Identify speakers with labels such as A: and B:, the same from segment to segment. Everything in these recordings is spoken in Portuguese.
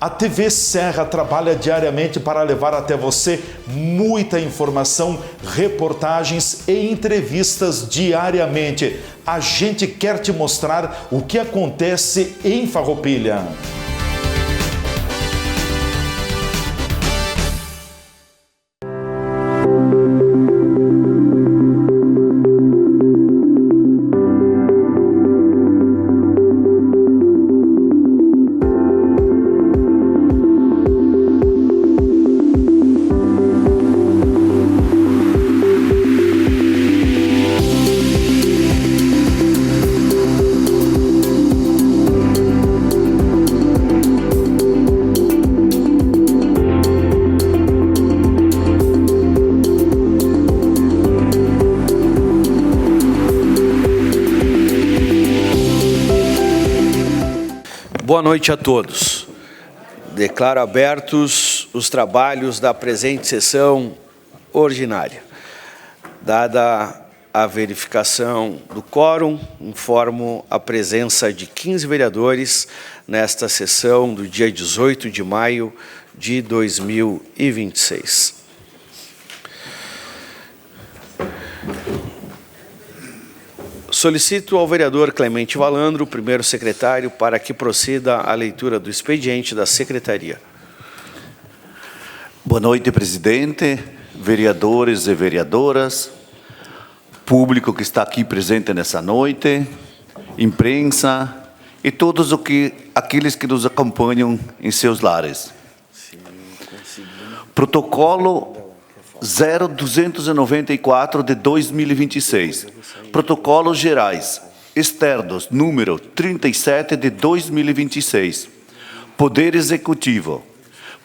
A: A TV Serra trabalha diariamente para levar até você muita informação, reportagens e entrevistas diariamente. A gente quer te mostrar o que acontece em Farroupilha.
B: Boa noite a todos. Declaro abertos os trabalhos da presente sessão ordinária. Dada a verificação do quórum, informo a presença de 15 vereadores nesta sessão do dia 18 de maio de 2026. Solicito ao vereador Clemente Valandro, primeiro secretário, para que proceda a leitura do expediente da secretaria.
C: Boa noite, presidente, vereadores e vereadoras, público que está aqui presente nessa noite, imprensa e todos aqueles que nos acompanham em seus lares. Protocolo 0294 de 2026. Protocolos gerais externos número 37 de 2026. Poder Executivo.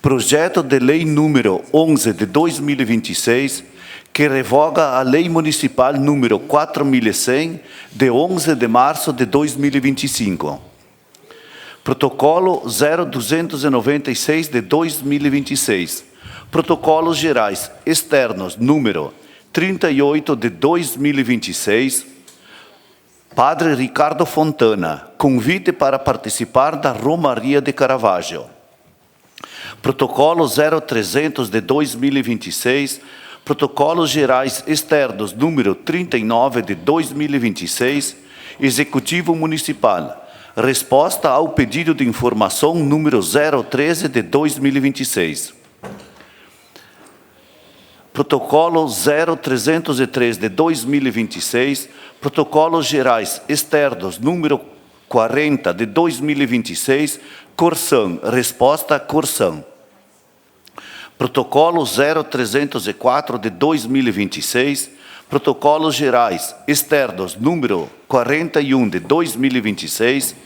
C: Projeto de Lei número 11 de 2026, que revoga a Lei Municipal número 4100 de 11 de março de 2025. Protocolo 0296 de 2026. Protocolos gerais externos número 38 de 2026. Padre Ricardo Fontana, convite para participar da Romaria de Caravaggio. Protocolo 0300 de 2026. Protocolos gerais externos número 39 de 2026. Executivo Municipal. Resposta ao pedido de informação número 013 de 2026. Protocolo 0303 de 2026, Protocolos Gerais Externos número 40 de 2026, Corsã, resposta Corsã. Protocolo 0304 de 2026, Protocolos Gerais Externos número 41 de 2026,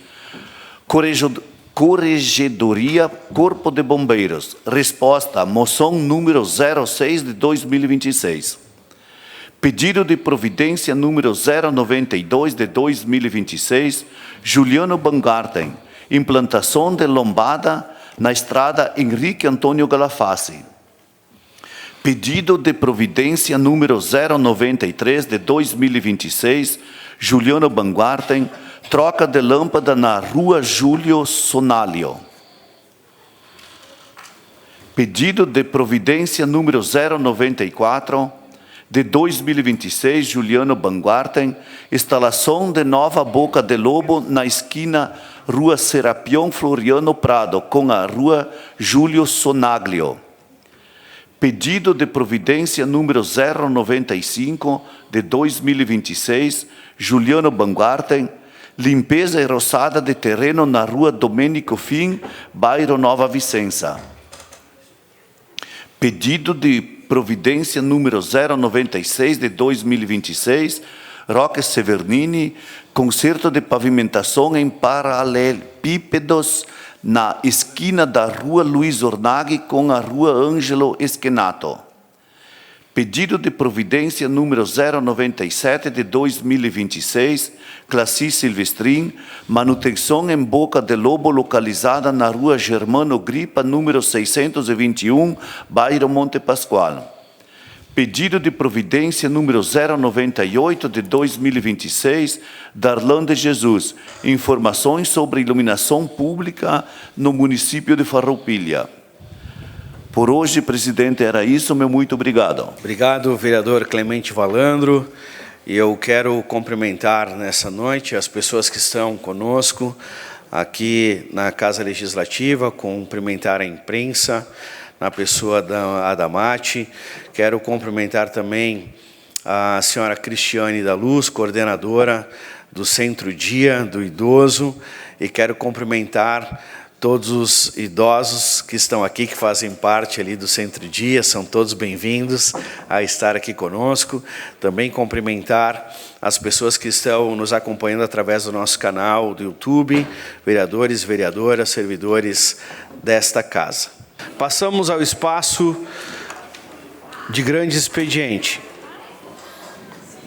C: Corregedoria Corpo de Bombeiros. Resposta, moção número 06 de 2026. Pedido de providência número 092 de 2026, Juliano Bangarten. Implantação de lombada na estrada Henrique Antônio Galafassi. Pedido de providência número 093 de 2026, Juliano Bangarten. Troca de lâmpada na Rua Júlio Sonalio. Pedido de providência número 094 de 2026, Juliano Bangarten, instalação de nova boca de lobo na esquina Rua Serapião Floriano Prado com a Rua Júlio Sonaglio. Pedido de providência número 095 de 2026, Juliano Bangarten, limpeza e roçada de terreno na Rua Domênico Fim, bairro Nova Vicença. Pedido de providência número 096 de 2026, Roque Severnini, conserto de pavimentação em paralelepípedos na esquina da Rua Luiz Ornaghi com a Rua Ângelo Esquenato. Pedido de providência número 097 de 2026, Classi Silvestrin, manutenção em boca de lobo localizada na Rua Germano Gripa, número 621, bairro Monte Pascoal. Pedido de providência número 098 de 2026, Darlan de Jesus. Informações sobre iluminação pública no município de Farroupilha. Por hoje, presidente, era isso. Meu muito obrigado.
B: Obrigado, vereador Clemente Valandro. E eu quero cumprimentar nessa noite as pessoas que estão conosco aqui na Casa Legislativa, cumprimentar a imprensa, na pessoa da Adamate. Quero cumprimentar também a senhora Cristiane da Luz, coordenadora do Centro Dia do Idoso, e quero cumprimentar todos os idosos que estão aqui, que fazem parte ali do Centro Dia, são todos bem-vindos a estar aqui conosco. Também cumprimentar as pessoas que estão nos acompanhando através do nosso canal do YouTube, vereadores, vereadoras, servidores desta casa. Passamos ao espaço de grande expediente.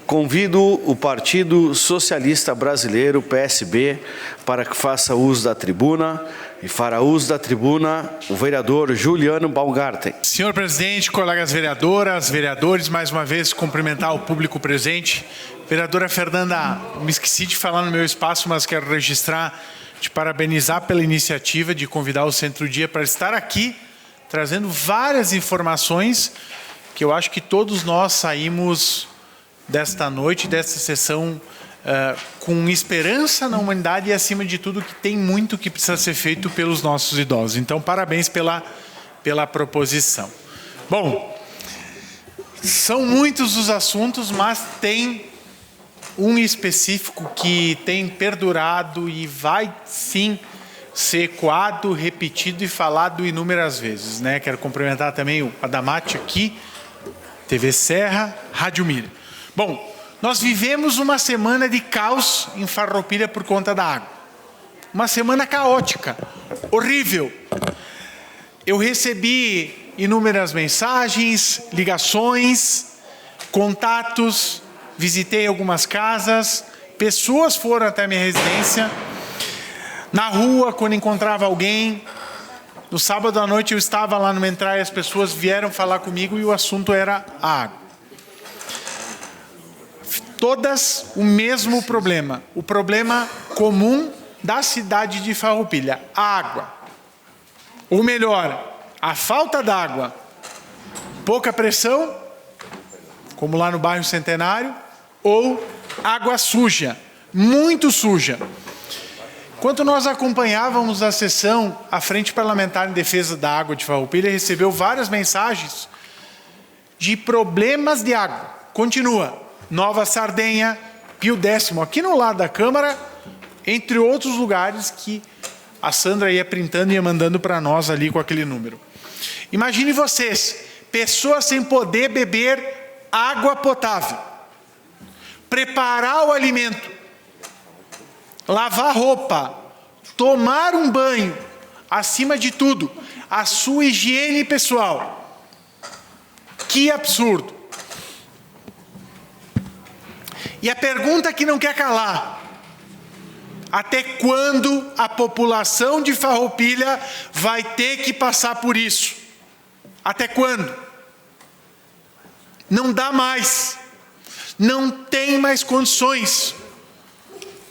B: Convido o Partido Socialista Brasileiro, PSB, para que faça uso da tribuna. E fará uso da tribuna o vereador Juliano Baumgarten.
D: Senhor presidente, colegas vereadoras, vereadores, mais uma vez cumprimentar o público presente. Vereadora Fernanda, me esqueci de falar no meu espaço, mas quero registrar, te parabenizar pela iniciativa de convidar o Centro Dia para estar aqui, trazendo várias informações que eu acho que todos nós saímos desta noite, desta sessão, com esperança na humanidade e, acima de tudo, que tem muito que precisa ser feito pelos nossos idosos. Então, parabéns pela proposição. Bom, são muitos os assuntos, mas tem um específico que tem perdurado e vai, sim, ser ecoado, repetido e falado inúmeras vezes, né? Quero cumprimentar também o Adamate aqui, TV Serra, Rádio Mira. Bom, nós vivemos uma semana de caos em Farroupilha por conta da água. Uma semana caótica, horrível. Eu recebi inúmeras mensagens, ligações, contatos, visitei algumas casas, pessoas foram até a minha residência. Na rua, quando encontrava alguém, no sábado à noite eu estava lá no Entrar e as pessoas vieram falar comigo e o assunto era a água. Todas o mesmo problema, o problema comum da cidade de Farroupilha, a água. Ou melhor, a falta d'água, pouca pressão, como lá no bairro Centenário, ou água suja, muito suja. Enquanto nós acompanhávamos a sessão, a Frente Parlamentar em Defesa da Água de Farroupilha recebeu várias mensagens de problemas de água. Continua. Nova Sardenha, Pio X, aqui no lado da Câmara, entre outros lugares que a Sandra ia printando e ia mandando para nós ali com aquele número. Imagine vocês, pessoas sem poder beber água potável, preparar o alimento, lavar roupa, tomar um banho, acima de tudo, a sua higiene pessoal. Que absurdo! E a pergunta que não quer calar: até quando a população de Farroupilha vai ter que passar por isso? Até quando? Não dá mais. Não tem mais condições.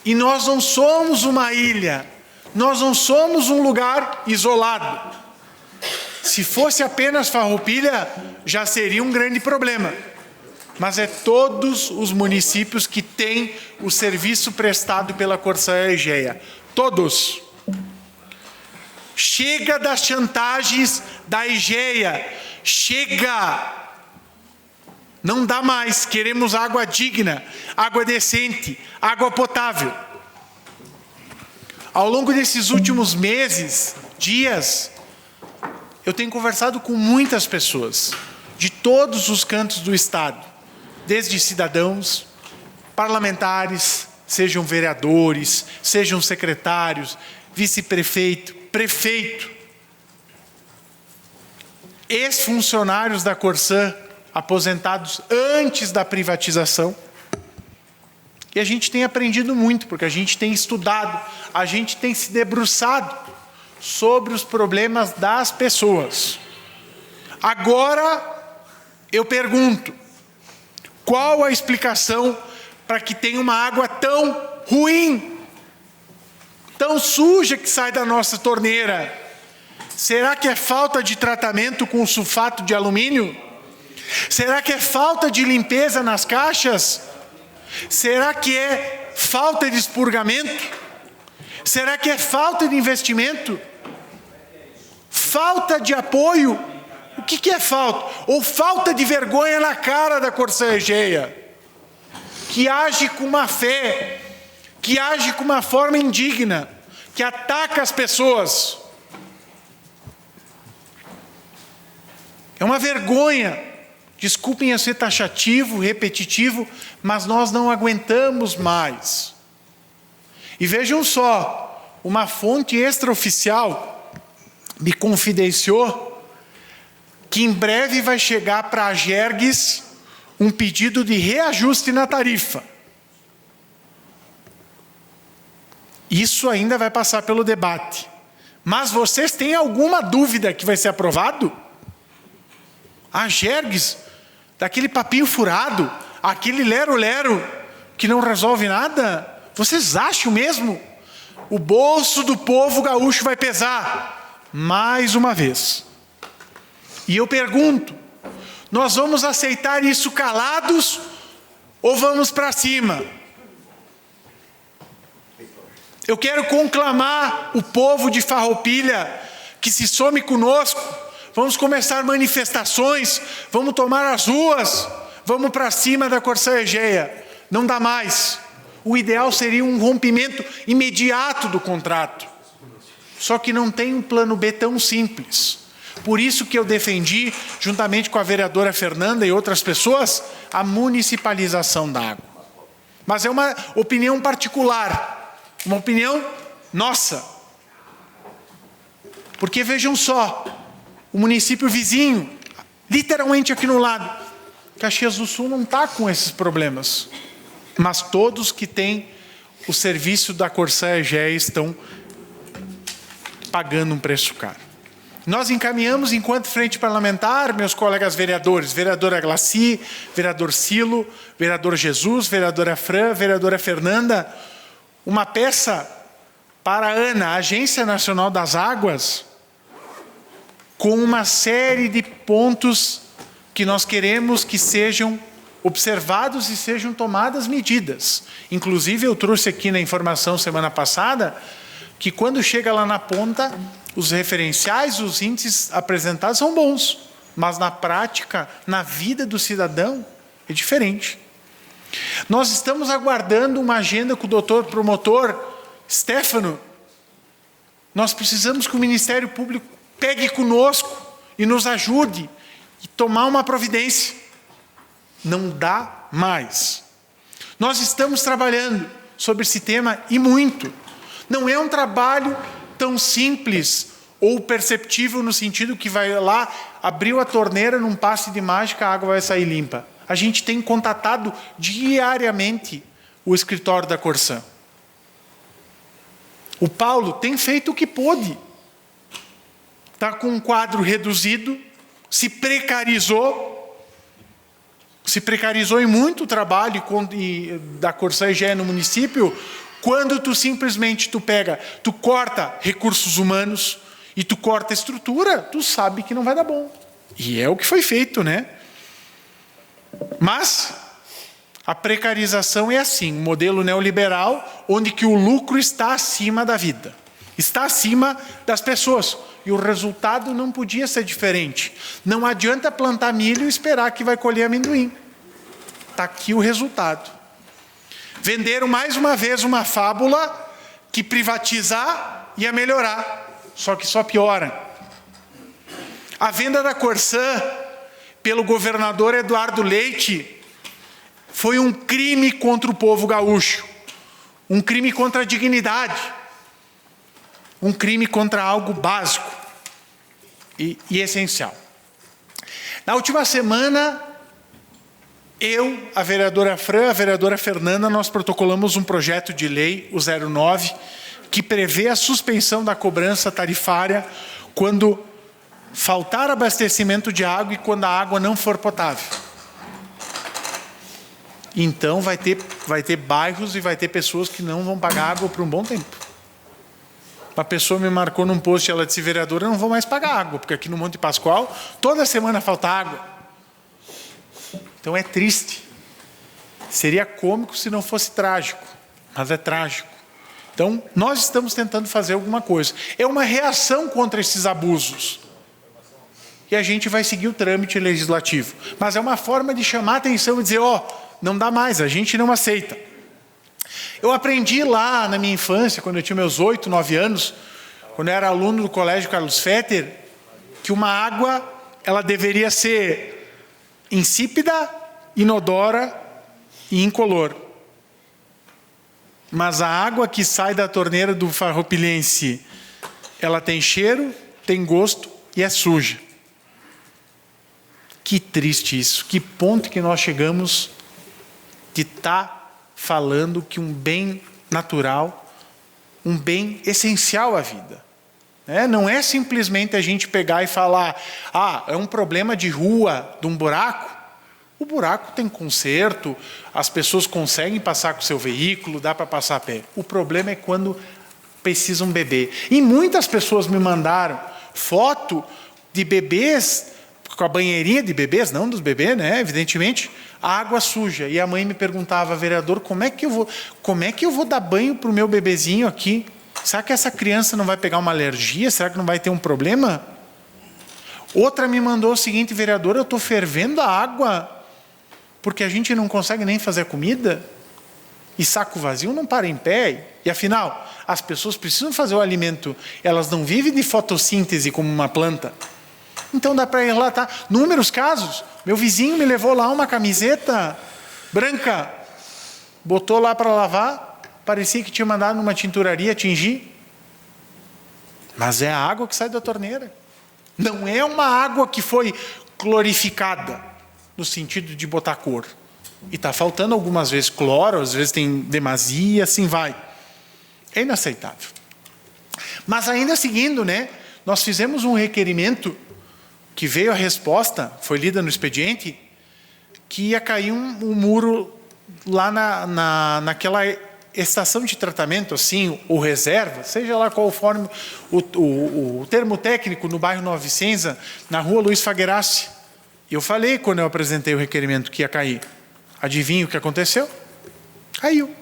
D: E nós não somos uma ilha. Nós não somos um lugar isolado. Se fosse apenas Farroupilha, já seria um grande problema. Mas é todos os municípios que têm o serviço prestado pela Corsã Egeia. Todos. Chega das chantagens da Egeia. Chega. Não dá mais. Queremos água digna, água decente, água potável. Ao longo desses últimos meses, dias, eu tenho conversado com muitas pessoas de todos os cantos do estado. Desde cidadãos, parlamentares, sejam vereadores, sejam secretários, vice-prefeito, prefeito, ex-funcionários da Corsã, aposentados antes da privatização. E a gente tem aprendido muito, porque a gente tem estudado, a gente tem se debruçado sobre os problemas das pessoas. Agora Eu pergunto, qual a explicação para que tenha uma água tão ruim, tão suja que sai da nossa torneira? Será que é falta de tratamento com sulfato de alumínio? Será que é falta de limpeza nas caixas? Será que é falta de expurgamento? Será que é falta de investimento? Falta de apoio? O que é falta? Ou falta de vergonha na cara da Corsã Egea, que age com má fé, que age com uma forma indigna, que ataca as pessoas. É uma vergonha. Desculpem eu ser taxativo, repetitivo, mas nós não aguentamos mais. E vejam só, uma fonte extraoficial me confidenciou que em breve vai chegar para a Agergues um pedido de reajuste na tarifa. Isso ainda vai passar pelo debate. Mas vocês têm alguma dúvida que vai ser aprovado? A Agergues, daquele papinho furado, aquele lero-lero que não resolve nada, vocês acham mesmo? O bolso do povo gaúcho vai pesar mais uma vez. E eu pergunto, nós vamos aceitar isso calados ou vamos para cima? Eu quero conclamar o povo de Farroupilha que se some conosco. Vamos começar manifestações, vamos tomar as ruas, vamos para cima da Corsã Egea. Não dá mais. O ideal seria um rompimento imediato do contrato. Só que não tem um plano B tão simples. Por isso que eu defendi, juntamente com a vereadora Fernanda e outras pessoas, a municipalização da água. Mas é uma opinião particular, uma opinião nossa. Porque vejam só, o município vizinho, literalmente aqui no lado, Caxias do Sul não está com esses problemas. Mas todos que têm o serviço da Corsã Egea estão pagando um preço caro. Nós encaminhamos, enquanto frente parlamentar, meus colegas vereadores, vereadora Glaci, vereador Silo, vereador Jesus, vereadora Fran, vereadora Fernanda, uma peça para a ANA, a Agência Nacional das Águas, com uma série de pontos que nós queremos que sejam observados e sejam tomadas medidas. Inclusive, eu trouxe aqui na informação semana passada, que quando chega lá na ponta, os referenciais, os índices apresentados são bons, mas na prática, na vida do cidadão, é diferente. Nós estamos aguardando uma agenda com o doutor promotor Stefano. Nós precisamos que o Ministério Público pegue conosco e nos ajude e tomar uma providência. Não dá mais. Nós estamos trabalhando sobre esse tema e muito. Não é um trabalho tão simples ou perceptível no sentido que vai lá, abriu a torneira, num passe de mágica, a água vai sair limpa. A gente tem contatado diariamente o escritório da Corsã. O Paulo tem feito o que pôde. Está com um quadro reduzido, se precarizou em muito o trabalho da Corsã Egea no município, quando tu simplesmente tu corta recursos humanos e tu corta a estrutura, tu sabe que não vai dar bom. E é o que foi feito, né? Mas a precarização é assim, um modelo neoliberal, onde que o lucro está acima da vida, está acima das pessoas. E o resultado não podia ser diferente. Não adianta plantar milho e esperar que vai colher amendoim. Está aqui o resultado. Venderam mais uma vez uma fábula que privatizar ia melhorar, só que só piora. A venda da Corsã pelo governador Eduardo Leite foi um crime contra o povo gaúcho, um crime contra a dignidade, um crime contra algo básico e essencial. Na última semana, eu, a vereadora Fran, a vereadora Fernanda, nós protocolamos um projeto de lei, o 09, que prevê a suspensão da cobrança tarifária quando faltar abastecimento de água e quando a água não for potável. Então vai ter bairros e vai ter pessoas que não vão pagar água por um bom tempo. Uma pessoa me marcou num post, ela disse: vereadora, eu não vou mais pagar água, porque aqui no Monte Pascoal, toda semana falta água. Então é triste. Seria cômico se não fosse trágico, mas é trágico. Então, nós estamos tentando fazer alguma coisa. É uma reação contra esses abusos. E a gente vai seguir o trâmite legislativo. Mas é uma forma de chamar a atenção e dizer: ó, não dá mais, a gente não aceita. Eu aprendi lá na minha infância, quando eu tinha meus 8, 9 anos, quando eu era aluno do Colégio Carlos Fetter, que uma água, ela deveria ser insípida, inodora e incolor. Mas a água que sai da torneira do Farroupilhense, ela tem cheiro, tem gosto e é suja. Que triste isso. Que ponto que nós chegamos de estar falando que um bem natural, um bem essencial à vida. Não é simplesmente a gente pegar e falar: ah, é um problema de rua, de um buraco. O buraco tem conserto, as pessoas conseguem passar com o seu veículo, dá para passar a pé. O problema é quando precisam beber. E muitas pessoas me mandaram foto de bebês, com a banheirinha de bebês, não dos bebês, né? Evidentemente, água suja. E a mãe me perguntava: vereador, como é que eu vou dar banho para o meu bebezinho aqui? Será que essa criança não vai pegar uma alergia? Será que não vai ter um problema? Outra me mandou o seguinte: vereador, eu estou fervendo a água porque a gente não consegue nem fazer comida, e saco vazio não para em pé, e afinal, as pessoas precisam fazer o alimento, elas não vivem de fotossíntese como uma planta. Então dá para relatar inúmeros casos. Meu vizinho me levou lá uma camiseta branca, botou lá para lavar, parecia que tinha mandado numa tinturaria tingir, mas é a água que sai da torneira, não é uma água que foi clorificada, no sentido de botar cor. E está faltando algumas vezes cloro, às vezes tem demasia, assim vai. É inaceitável. Mas ainda seguindo, né? Nós fizemos um requerimento, que veio a resposta, foi lida no expediente, que ia cair um muro lá naquela estação de tratamento, assim, ou reserva, seja lá qual for o termo técnico, no bairro Nova Vicenza, na rua Luiz Faguerassi. E eu falei, quando eu apresentei o requerimento, que ia cair. Adivinha o que aconteceu? Caiu.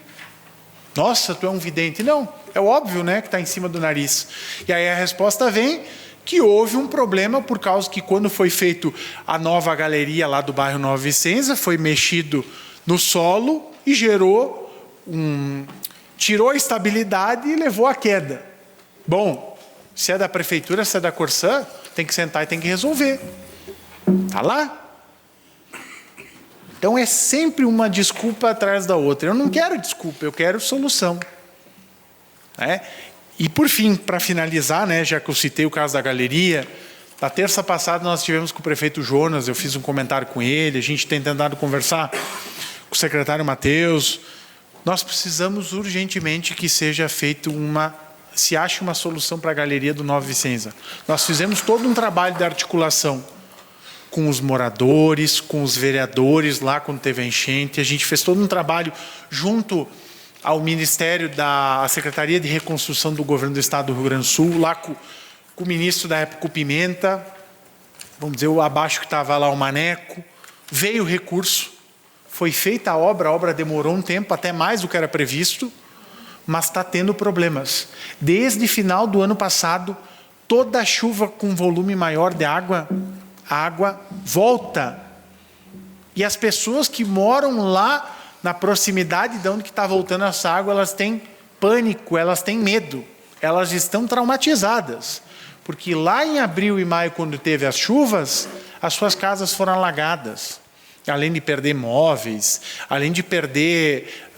D: Nossa, tu é um vidente. Não, é óbvio, né, que está em cima do nariz. E aí a resposta vem que houve um problema por causa que quando foi feito a nova galeria lá do bairro Nova Vicenza, foi mexido no solo e tirou a estabilidade e levou à queda. Bom, se é da prefeitura, se é da Corsã, tem que sentar e tem que resolver. Está lá. Então é sempre uma desculpa atrás da outra. Eu não quero desculpa, eu quero solução. E por fim, para finalizar, né, já que eu citei o caso da galeria, na terça passada nós tivemos com o prefeito Jonas, eu fiz um comentário com ele, a gente tem tentado conversar com o secretário Matheus. Nós precisamos urgentemente que seja feito se ache uma solução para a galeria do Nova Vicenza. Nós fizemos todo um trabalho de articulação com os moradores, com os vereadores lá quando teve a enchente. A gente fez todo um trabalho junto ao Ministério da Secretaria de Reconstrução do Governo do Estado do Rio Grande do Sul, lá com o ministro da época, o Pimenta, vamos dizer, o abaixo que estava lá, o Maneco. Veio o recurso, foi feita a obra demorou um tempo, até mais do que era previsto, mas está tendo problemas. Desde final do ano passado, toda chuva com volume maior de água, a água volta. E as pessoas que moram lá na proximidade de onde está voltando essa água, elas têm pânico, elas têm medo, elas estão traumatizadas. Porque lá em abril e maio, quando teve as chuvas, as suas casas foram alagadas. Além de perder móveis, além de perder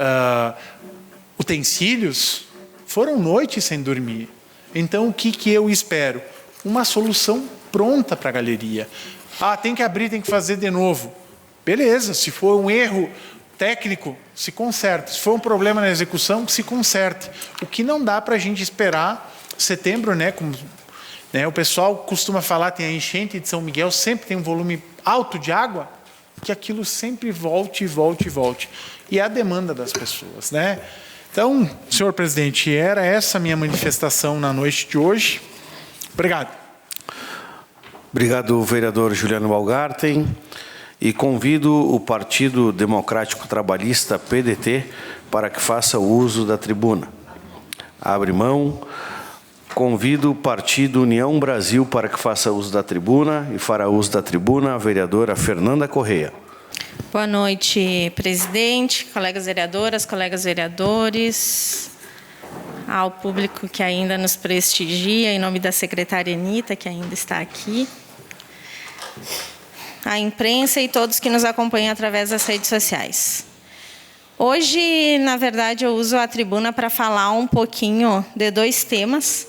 D: utensílios, foram noites sem dormir. Então, o que eu espero? Uma solução pronta para a galeria. Tem que abrir, tem que fazer de novo. Beleza, se for um erro técnico, se conserte. Se for um problema na execução, se conserte. O que não dá para a gente esperar setembro, né? Como né? O pessoal costuma falar, tem a enchente de São Miguel, sempre tem um volume alto de água, que aquilo sempre volte. E é a demanda das pessoas, né? Então, senhor presidente, era essa a minha manifestação na noite de hoje. Obrigado.
B: Obrigado, vereador Juliano Balgarten. E convido o Partido Democrático Trabalhista, PDT, para que faça o uso da tribuna. Abre mão. Convido o Partido União Brasil para que faça uso da tribuna e fará uso da tribuna a vereadora Fernanda Correia.
E: Boa noite, presidente, colegas vereadoras, colegas vereadores, ao público que ainda nos prestigia, em nome da secretária Anita, que ainda está aqui, a imprensa e todos que nos acompanham através das redes sociais. Hoje, na verdade, eu uso a tribuna para falar um pouquinho de 2 temas.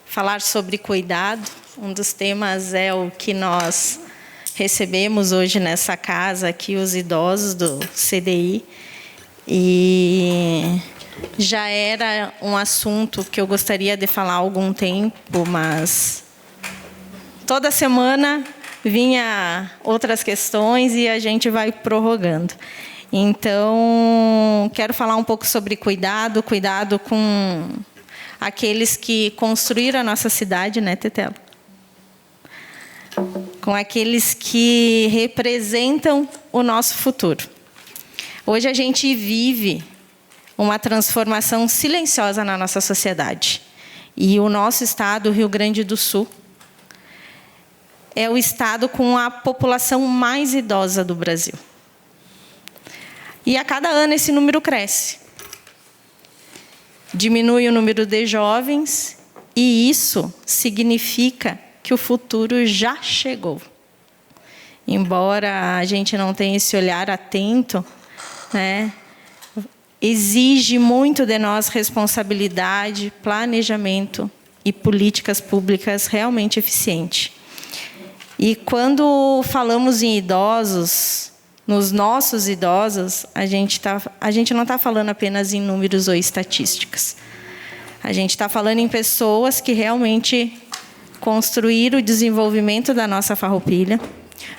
E: Falar sobre cuidado. Um dos temas é o que nós recebemos hoje nessa casa aqui, os idosos do CDI. E já era um assunto que eu gostaria de falar há algum tempo, mas toda semana vinha outras questões e a gente vai prorrogando. Então, quero falar um pouco sobre cuidado com aqueles que construíram a nossa cidade, né, Tetelo? Com aqueles que representam o nosso futuro. Hoje a gente vive uma transformação silenciosa na nossa sociedade. E o nosso estado, o Rio Grande do Sul, é o estado com a população mais idosa do Brasil. E a cada ano esse número cresce. Diminui o número de jovens e isso significa que o futuro já chegou. Embora a gente não tenha esse olhar atento, né, exige muito de nós responsabilidade, planejamento e políticas públicas realmente eficientes. E quando falamos em idosos, nos nossos idosos, a gente não está falando apenas em números ou estatísticas. A gente está falando em pessoas que realmente construíram o desenvolvimento da nossa Farroupilha,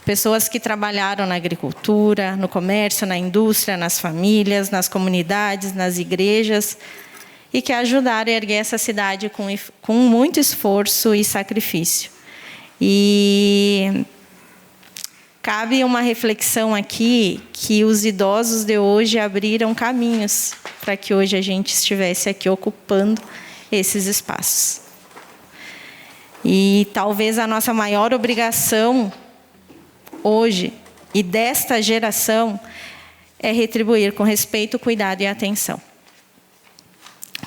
E: pessoas que trabalharam na agricultura, no comércio, na indústria, nas famílias, nas comunidades, nas igrejas, e que ajudaram a erguer essa cidade com muito esforço e sacrifício. E cabe uma reflexão aqui que os idosos de hoje abriram caminhos para que hoje a gente estivesse aqui ocupando esses espaços. E talvez a nossa maior obrigação hoje e desta geração é retribuir com respeito, cuidado e atenção.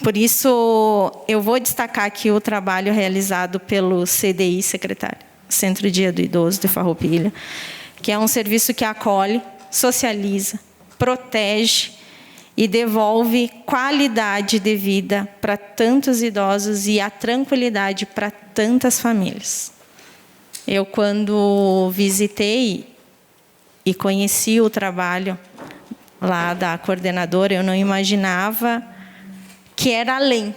E: Por isso, eu vou destacar aqui o trabalho realizado pelo CDI, secretário, Centro Dia do Idoso de Farroupilha, que é um serviço que acolhe, socializa, protege e devolve qualidade de vida para tantos idosos e a tranquilidade para tantas famílias. Eu, quando visitei e conheci o trabalho lá da coordenadora, eu não imaginava que era além.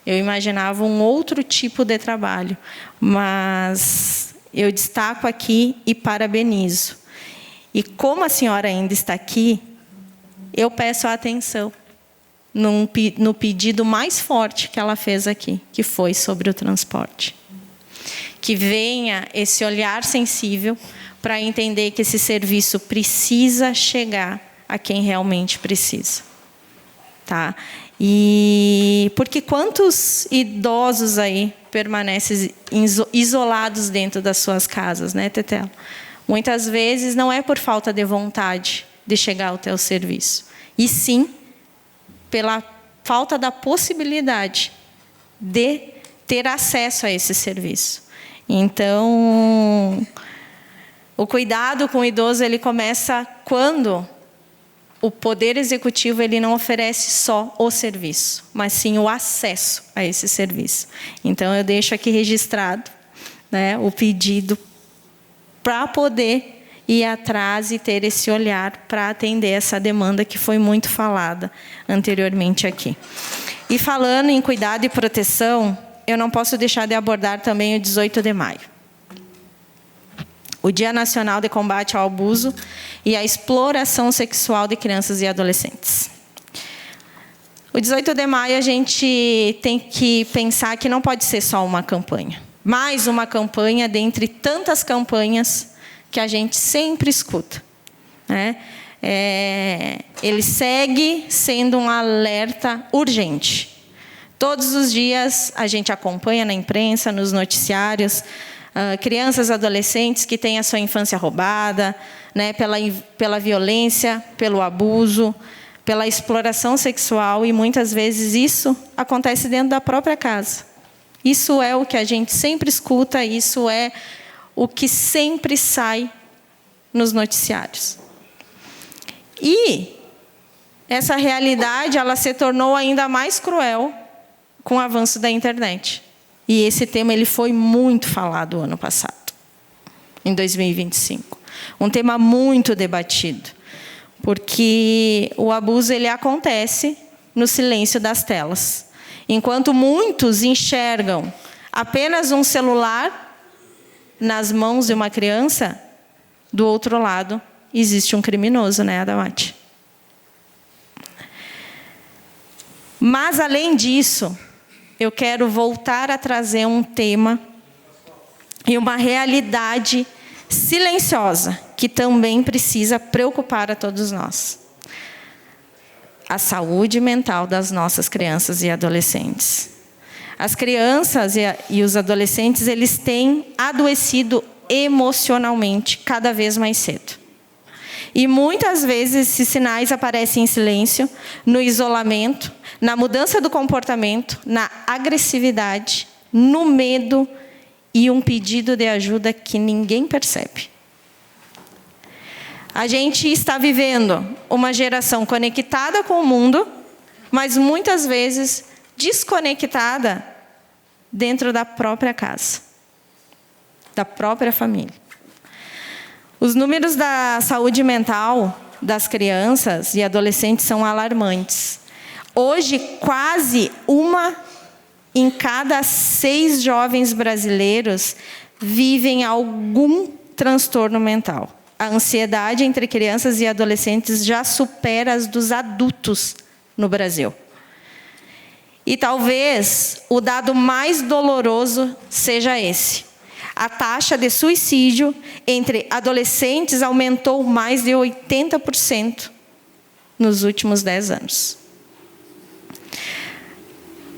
E: Eu imaginava um outro tipo de trabalho, mas eu destaco aqui e parabenizo. E como a senhora ainda está aqui, eu peço a atenção no pedido mais forte que ela fez aqui, que foi sobre o transporte. Que venha esse olhar sensível para entender que esse serviço precisa chegar a quem realmente precisa. Tá? E porque quantos idosos aí permanecem isolados dentro das suas casas, né, Tetelo? Muitas vezes não é por falta de vontade de chegar ao teu serviço, e sim pela falta da possibilidade de ter acesso a esse serviço. Então, o cuidado com o idoso ele começa quando o Poder Executivo ele não oferece só o serviço, mas sim o acesso a esse serviço. Então, eu deixo aqui registrado, né, o pedido para poder ir atrás e ter esse olhar para atender essa demanda que foi muito falada anteriormente aqui. E falando em cuidado e proteção, eu não posso deixar de abordar também o 18 de maio. O Dia Nacional de Combate ao Abuso e à Exploração Sexual de Crianças e Adolescentes. O 18 de maio a gente tem que pensar que não pode ser só uma campanha. Mais uma campanha dentre tantas campanhas que a gente sempre escuta, né? Ele segue sendo um alerta urgente. Todos os dias a gente acompanha na imprensa, nos noticiários, crianças e adolescentes que têm a sua infância roubada, né, pela violência, pelo abuso, pela exploração sexual, e muitas vezes isso acontece dentro da própria casa. Isso é o que a gente sempre escuta, isso é o que sempre sai nos noticiários. E essa realidade, ela se tornou ainda mais cruel com o avanço da internet. E esse tema ele foi muito falado ano passado, em 2025. Um tema muito debatido, porque o abuso ele acontece no silêncio das telas. Enquanto muitos enxergam apenas um celular nas mãos de uma criança, do outro lado existe um criminoso, né, Adamati? Mas, além disso, eu quero voltar a trazer um tema e uma realidade silenciosa que também precisa preocupar a todos nós. A saúde mental das nossas crianças e adolescentes. As crianças e os adolescentes, eles têm adoecido emocionalmente cada vez mais cedo. E muitas vezes esses sinais aparecem em silêncio, no isolamento, na mudança do comportamento, na agressividade, no medo e um pedido de ajuda que ninguém percebe. A gente está vivendo uma geração conectada com o mundo, mas muitas vezes desconectada dentro da própria casa, da própria família. Os números da saúde mental das crianças e adolescentes são alarmantes. Hoje, quase 1 em cada 6 jovens brasileiros vivem algum transtorno mental. A ansiedade entre crianças e adolescentes já supera as dos adultos no Brasil. E talvez o dado mais doloroso seja esse. A taxa de suicídio entre adolescentes aumentou mais de 80% nos últimos 10 anos.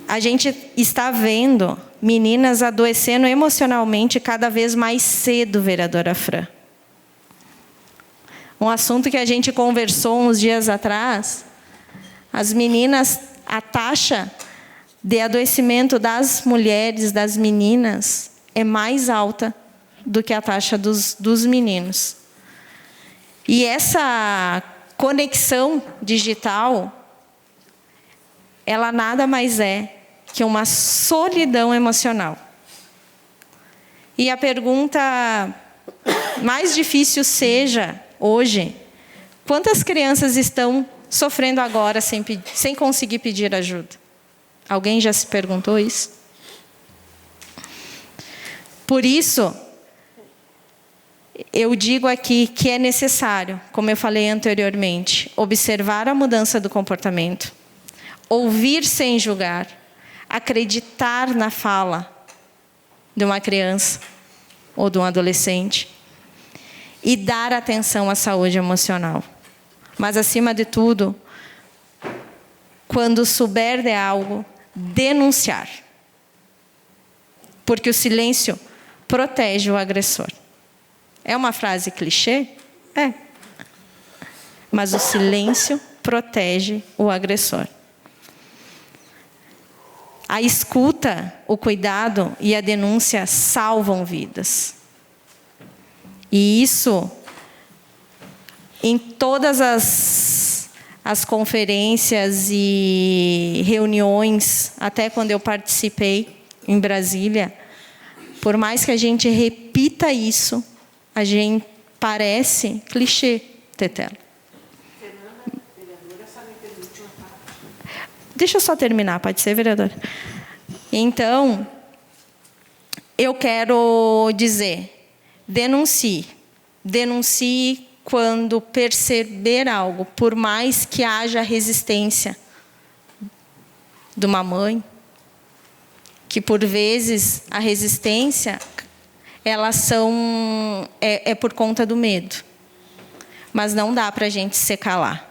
E: A gente está vendo meninas adoecendo emocionalmente cada vez mais cedo, vereadora Fran. Um assunto que a gente conversou uns dias atrás, as meninas, a taxa de adoecimento das mulheres, das meninas, é mais alta do que a taxa dos meninos. E essa conexão digital, ela nada mais é que uma solidão emocional. E a pergunta mais difícil seja, hoje, quantas crianças estão sofrendo agora sem conseguir pedir ajuda? Alguém já se perguntou isso? Por isso, eu digo aqui que é necessário, como eu falei anteriormente, observar a mudança do comportamento, ouvir sem julgar, acreditar na fala de uma criança ou de um adolescente e dar atenção à saúde emocional. Mas, acima de tudo, quando souber de algo, denunciar. Porque o silêncio protege o agressor. É uma frase clichê? É. Mas o silêncio protege o agressor. A escuta, o cuidado e a denúncia salvam vidas. E isso, em todas as conferências e reuniões, até quando eu participei em Brasília, por mais que a gente repita isso, a gente parece clichê, Tetela. Deixa eu só terminar, pode ser, vereadora? Então, eu quero dizer, denuncie. Denuncie quando perceber algo, por mais que haja resistência de uma mãe, que por vezes a resistência é por conta do medo. Mas não dá para a gente se calar.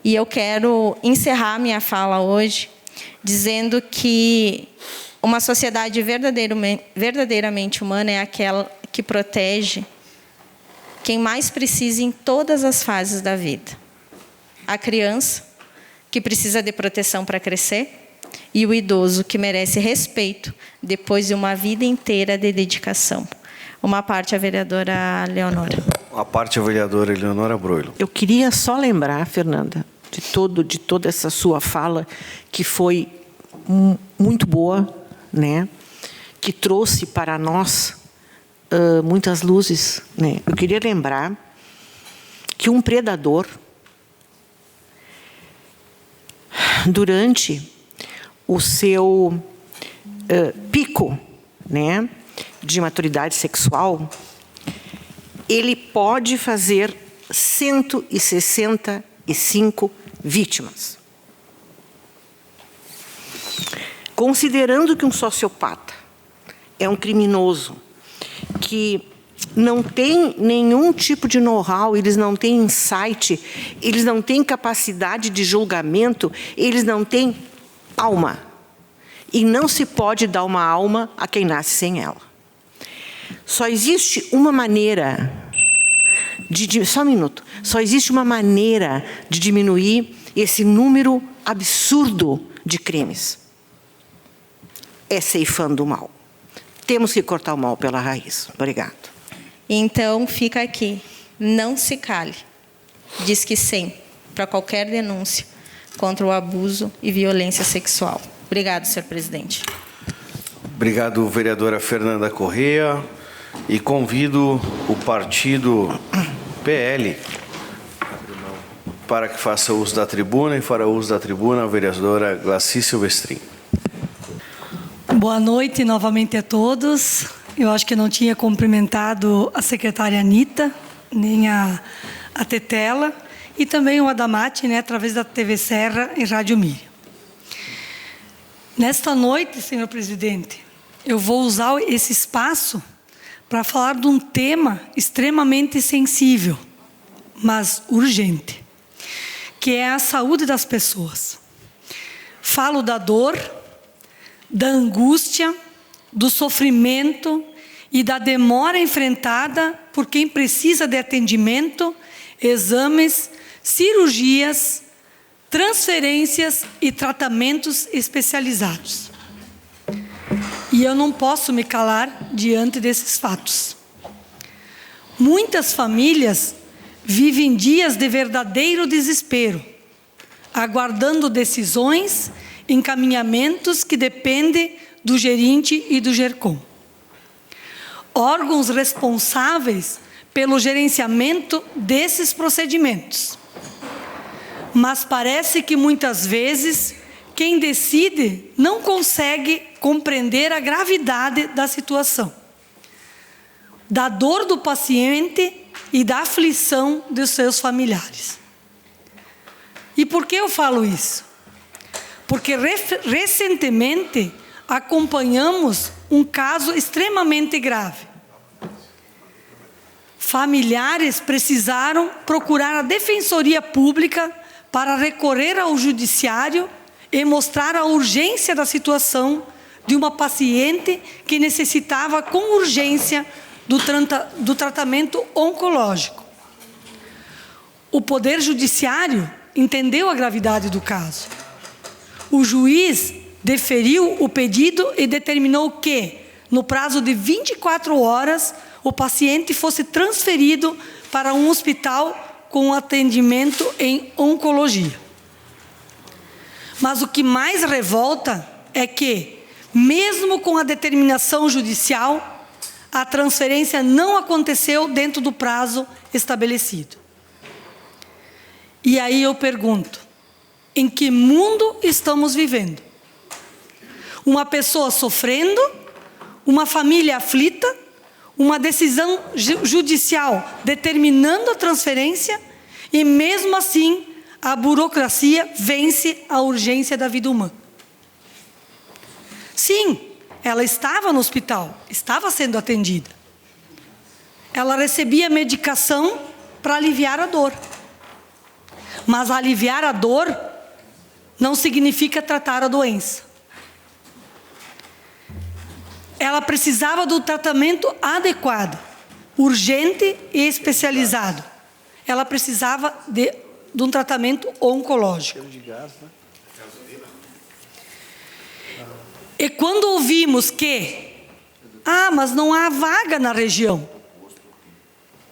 E: E eu quero encerrar minha fala hoje dizendo que uma sociedade verdadeiramente humana é aquela que protege quem mais precisa em todas as fases da vida. A criança, que precisa de proteção para crescer, e o idoso, que merece respeito depois de uma vida inteira de dedicação. Uma parte a vereadora Leonora.
B: A parte a vereadora Eleonora Broilo.
F: Eu queria só lembrar, Fernanda, de toda essa sua fala, que foi muito boa, né? Que trouxe para nós muitas luzes, né? Eu queria lembrar que um predador, durante o seu pico, né, de maturidade sexual, ele pode fazer 165 vítimas. Considerando que um sociopata é um criminoso que não tem nenhum tipo de know-how, eles não têm insight, eles não têm capacidade de julgamento, eles não têm alma. E não se pode dar uma alma a quem nasce sem ela. Só existe uma maneira só um minuto. Só existe uma maneira de diminuir esse número absurdo de crimes. É ceifando o mal. Temos que cortar o mal pela raiz. Obrigado.
E: Então, fica aqui. Não se cale. Diz que sim para qualquer denúncia contra o abuso e violência sexual. Obrigado, senhor presidente.
B: Obrigado, vereadora Fernanda Corrêa. E convido o partido PL para que faça uso da tribuna, e fará uso da tribuna a vereadora Glaci Silvestrin.
G: Boa noite novamente a todos. Eu acho que não tinha cumprimentado a secretária Anita, nem a Tetela, e também o Adamati, né, através da TV Serra e Rádio Miriam. Nesta noite, senhor presidente, eu vou usar esse espaço para falar de um tema extremamente sensível, mas urgente, que é a saúde das pessoas. Falo da dor, da angústia, do sofrimento e da demora enfrentada por quem precisa de atendimento, exames, cirurgias, transferências e tratamentos especializados. E eu não posso me calar diante desses fatos. Muitas famílias vivem dias de verdadeiro desespero, aguardando decisões, encaminhamentos que dependem do gerente e do GERCOM. Órgãos responsáveis pelo gerenciamento desses procedimentos. Mas parece que muitas vezes quem decide não consegue compreender a gravidade da situação, da dor do paciente e da aflição dos seus familiares. E por que eu falo isso? Porque recentemente acompanhamos um caso extremamente grave. Familiares precisaram procurar a Defensoria Pública para recorrer ao Judiciário e mostrar a urgência da situação de uma paciente que necessitava com urgência do tratamento oncológico. O Poder Judiciário entendeu a gravidade do caso. O juiz deferiu o pedido e determinou que, no prazo de 24 horas, o paciente fosse transferido para um hospital com atendimento em oncologia. Mas o que mais revolta é que, mesmo com a determinação judicial, a transferência não aconteceu dentro do prazo estabelecido. E aí eu pergunto, em que mundo estamos vivendo? Uma pessoa sofrendo, uma família aflita, uma decisão judicial determinando a transferência, e mesmo assim a burocracia vence a urgência da vida humana. Sim, ela estava no hospital, estava sendo atendida. Ela recebia medicação para aliviar a dor. Mas aliviar a dor não significa tratar a doença. Ela precisava do tratamento adequado, urgente e especializado. Ela precisava de um tratamento oncológico. E quando ouvimos que, mas não há vaga na região.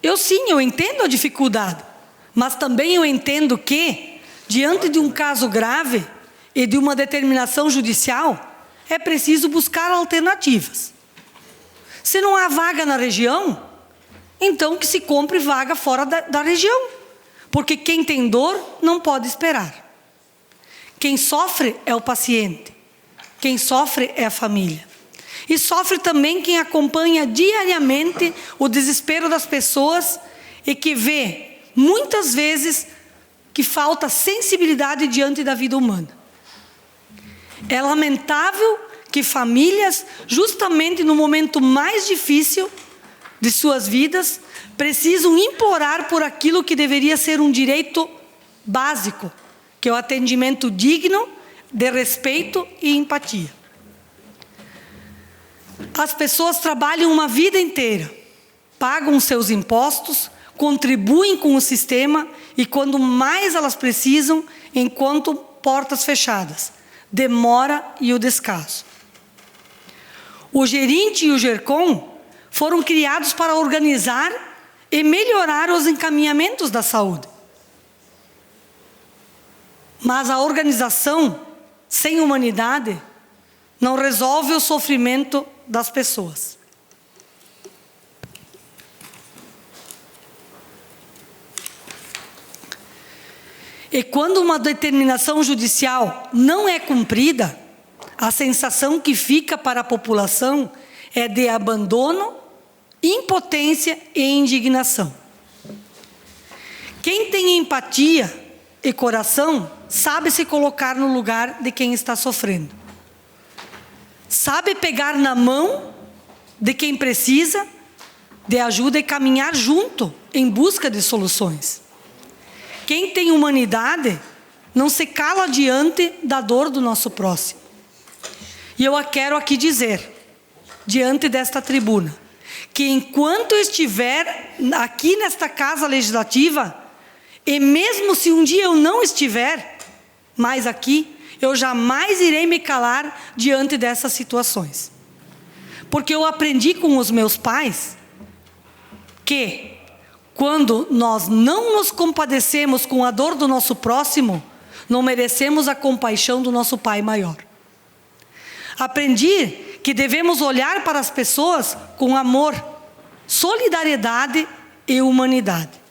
G: Eu entendo a dificuldade, mas também eu entendo que, diante de um caso grave e de uma determinação judicial, é preciso buscar alternativas. Se não há vaga na região, então que se compre vaga fora da região, porque quem tem dor não pode esperar. Quem sofre é o paciente, quem sofre é a família. E sofre também quem acompanha diariamente o desespero das pessoas e que vê, muitas vezes, que falta sensibilidade diante da vida humana. É lamentável que famílias, justamente no momento mais difícil de suas vidas, precisam implorar por aquilo que deveria ser um direito básico, que é o atendimento digno, de respeito e empatia. As pessoas trabalham uma vida inteira, pagam seus impostos, contribuem com o sistema e, quando mais elas precisam, enquanto portas fechadas, demora e o descaso. O gerente e o GERCOM foram criados para organizar e melhorar os encaminhamentos da saúde. Mas a organização sem humanidade não resolve o sofrimento das pessoas. E quando uma determinação judicial não é cumprida, a sensação que fica para a população é de abandono, impotência e indignação. Quem tem empatia e coração sabe se colocar no lugar de quem está sofrendo. Sabe pegar na mão de quem precisa de ajuda e caminhar junto em busca de soluções. Quem tem humanidade não se cala diante da dor do nosso próximo. E eu quero aqui dizer, diante desta tribuna, que enquanto estiver aqui nesta Casa Legislativa, e mesmo se um dia eu não estiver mais aqui, eu jamais irei me calar diante dessas situações. Porque eu aprendi com os meus pais que, quando nós não nos compadecemos com a dor do nosso próximo, não merecemos a compaixão do nosso Pai maior. Aprendi que devemos olhar para as pessoas com amor, solidariedade e humanidade.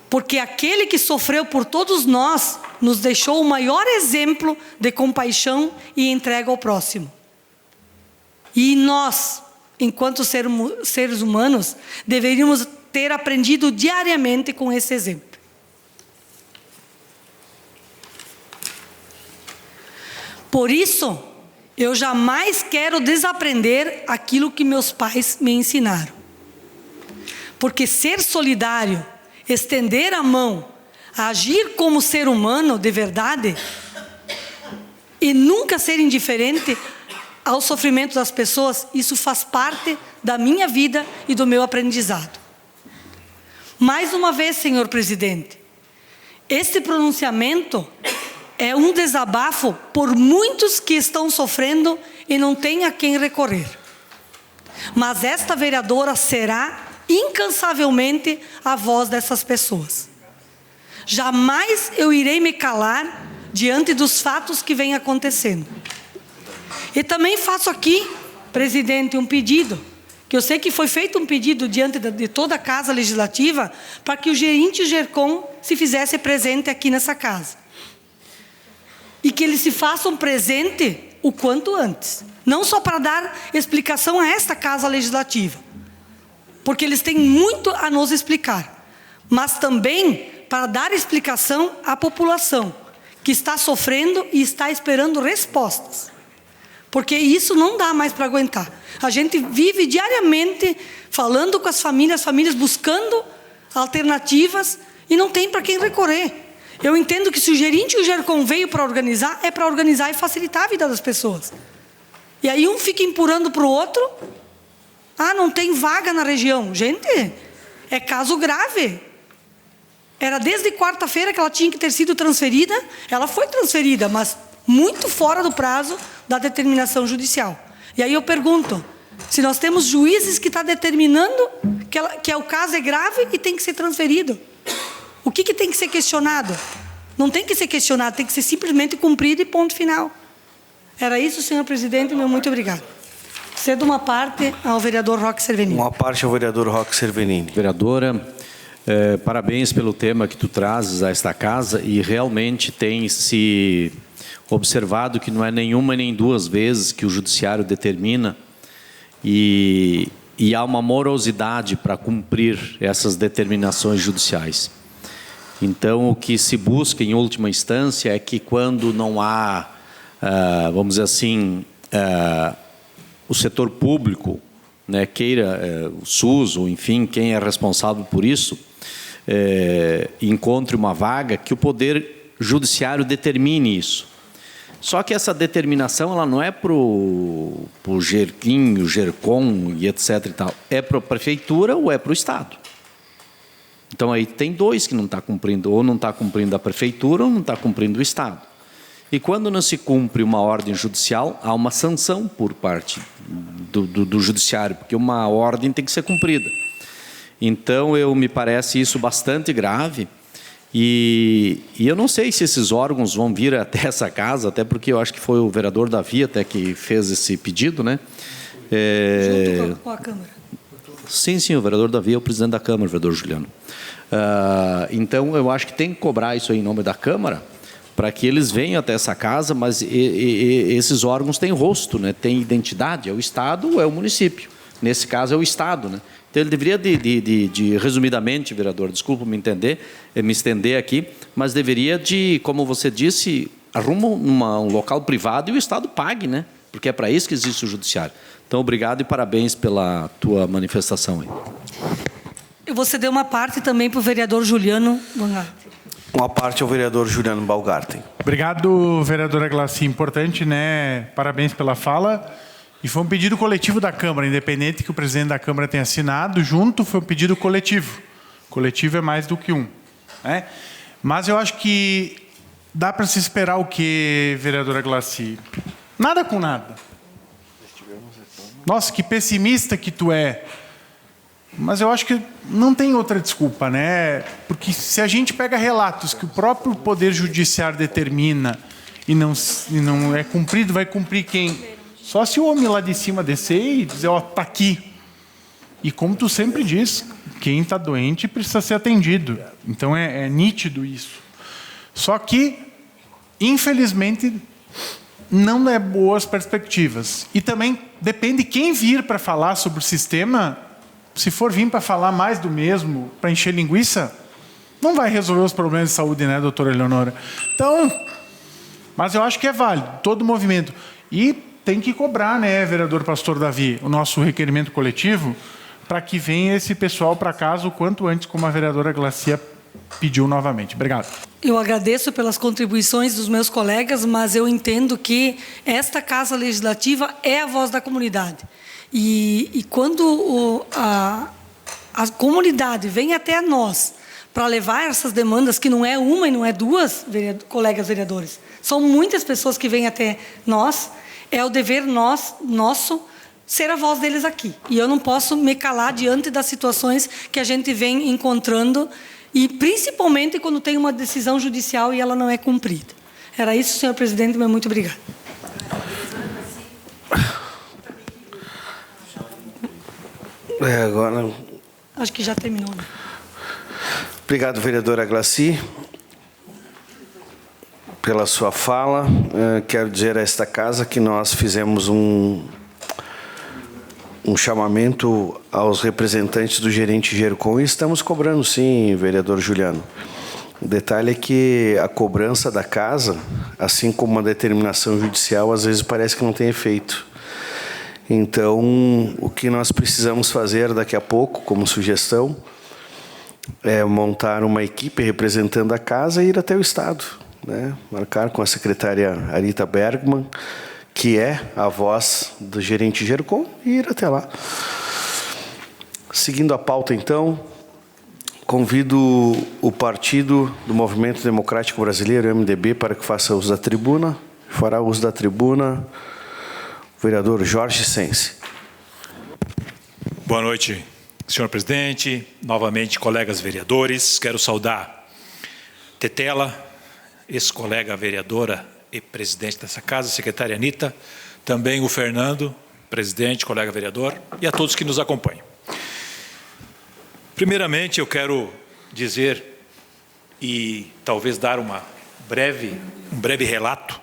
G: Porque aquele que sofreu por todos nós nos deixou o maior exemplo de compaixão e entrega ao próximo. E nós, enquanto seres humanos, deveríamos ter aprendido diariamente com esse exemplo. Por isso, eu jamais quero desaprender aquilo que meus pais me ensinaram. Porque ser solidário, estender a mão, agir como ser humano de verdade e nunca ser indiferente ao sofrimento das pessoas, isso faz parte da minha vida e do meu aprendizado. Mais uma vez, senhor presidente, este pronunciamento é um desabafo por muitos que estão sofrendo e não têm a quem recorrer. Mas esta vereadora será incansavelmente a voz dessas pessoas. Jamais eu irei me calar diante dos fatos que vêm acontecendo. E também faço aqui, presidente, um pedido, que eu sei que foi feito um pedido diante de toda a Casa Legislativa, para que o gerente e o GERCOM se fizesse presente aqui nessa casa. E que eles se façam presente o quanto antes. Não só para dar explicação a esta Casa Legislativa, porque eles têm muito a nos explicar, mas também para dar explicação à população, que está sofrendo e está esperando respostas. Porque isso não dá mais para aguentar. A gente vive diariamente falando com as famílias buscando alternativas e não tem para quem recorrer. Eu entendo que se o gerente e o GERCOM veio para organizar, é para organizar e facilitar a vida das pessoas. E aí um fica empurrando para o outro. Ah, não tem vaga na região. Gente, é caso grave. Era desde quarta-feira que ela tinha que ter sido transferida. Ela foi transferida, mas muito fora do prazo da determinação judicial. E aí eu pergunto, se nós temos juízes que estão determinando que o caso é grave e tem que ser transferido, o que tem que ser questionado? Não tem que ser questionado, tem que ser simplesmente cumprido e ponto final. Era isso, senhor presidente, meu muito obrigado. Cedo uma parte ao vereador Roque Cervenini.
B: Uma parte ao vereador Roque Cervenini.
H: Vereadora, parabéns pelo tema que tu trazes a esta casa e realmente tem se observado que não é nenhuma nem duas vezes que o judiciário determina e há uma morosidade para cumprir essas determinações judiciais. Então, o que se busca em última instância é que quando não há, vamos dizer assim, o setor público, né, queira, o SUS, ou enfim, quem é responsável por isso, encontre uma vaga, que o Poder Judiciário determine isso. Só que essa determinação ela não é para o GERCOM, o GERCOM e etc. e tal. É para a Prefeitura ou é para o Estado. Então, aí tem dois que não está cumprindo, ou não está cumprindo a Prefeitura ou não está cumprindo o Estado. E quando não se cumpre uma ordem judicial, há uma sanção por parte do Judiciário, porque uma ordem tem que ser cumprida. Então, me parece isso bastante grave. E eu não sei se esses órgãos vão vir até essa casa, até porque eu acho que foi o vereador Davi até que fez esse pedido, né?
G: Junto com a Câmara.
H: Sim, o vereador Davi é o presidente da Câmara, o vereador Juliano. Então, eu acho que tem que cobrar isso aí em nome da Câmara, para que eles venham até essa casa, mas esses órgãos têm rosto, né? Têm identidade, é o Estado ou é o município. Nesse caso, é o Estado, né? Então, ele deveria, resumidamente, vereador, desculpa me estender aqui, mas deveria como você disse, arruma um local privado e o Estado pague, né? Porque é para isso que existe o Judiciário. Então, obrigado e parabéns pela tua manifestação aí.
G: Eu vou ceder uma parte também para o vereador Juliano Bangarten.
B: Uma parte ao vereador Juliano Balgarten.
D: Obrigado, vereadora Glaci. Importante, né? Parabéns pela fala. E foi um pedido coletivo da Câmara, independente que o presidente da Câmara tenha assinado, junto foi um pedido coletivo. Coletivo é mais do que um, né? Mas eu acho que dá para se esperar o quê, vereadora Glaci? Nada com nada. Nossa, que pessimista que tu é. Mas eu acho que não tem outra desculpa, né? Porque se a gente pega relatos que o próprio Poder Judiciário determina e não é cumprido, vai cumprir quem? Só se o homem lá de cima descer e dizer, ó, tá aqui. E como tu sempre diz, quem está doente precisa ser atendido. Então é nítido isso. Só que, infelizmente, não é boas perspectivas. E também depende quem vir para falar sobre o sistema. Se for vir para falar mais do mesmo, para encher linguiça, não vai resolver os problemas de saúde, né, doutora Eleonora? Então, mas eu acho que é válido, todo o movimento. E tem que cobrar, né, vereador Pastor Davi, o nosso requerimento coletivo, para que venha esse pessoal para casa o quanto antes, como a vereadora Glacia pediu novamente. Obrigado.
G: Eu agradeço pelas contribuições dos meus colegas, mas eu entendo que esta Casa Legislativa é a voz da comunidade. E quando a comunidade vem até nós para levar essas demandas, que não é uma e não é duas, colegas vereadores, são muitas pessoas que vêm até nós, é o dever nosso ser a voz deles aqui. E eu não posso me calar diante das situações que a gente vem encontrando, e principalmente quando tem uma decisão judicial e ela não é cumprida. Era isso, senhor presidente, meu muito obrigado.
B: Agora...
G: Acho que já terminou, né?
B: Obrigado, vereadora Glaci. pela sua fala. Quero dizer a esta casa que nós fizemos um chamamento aos representantes do gerente Gercom e estamos cobrando, sim, vereador Juliano. O detalhe é que a cobrança da casa, assim como uma determinação judicial, às vezes parece que não tem efeito. Então, o que nós precisamos fazer daqui a pouco, como sugestão, é montar uma equipe representando a casa e ir até o Estado, né? Marcar com a secretária Arita Bergman, que é a voz do gerente Gercom, e ir até lá. Seguindo a pauta, então, convido o Partido do Movimento Democrático Brasileiro, MDB, para que faça uso da tribuna. Fará uso da tribuna o vereador Jorge Sense.
I: Boa noite, senhor presidente, novamente colegas vereadores. Quero saudar Tetela, ex-colega vereadora e presidente dessa casa, secretária Anita, também o Fernando, presidente, colega vereador, e a todos que nos acompanham. Primeiramente, eu quero dizer e talvez dar um breve relato.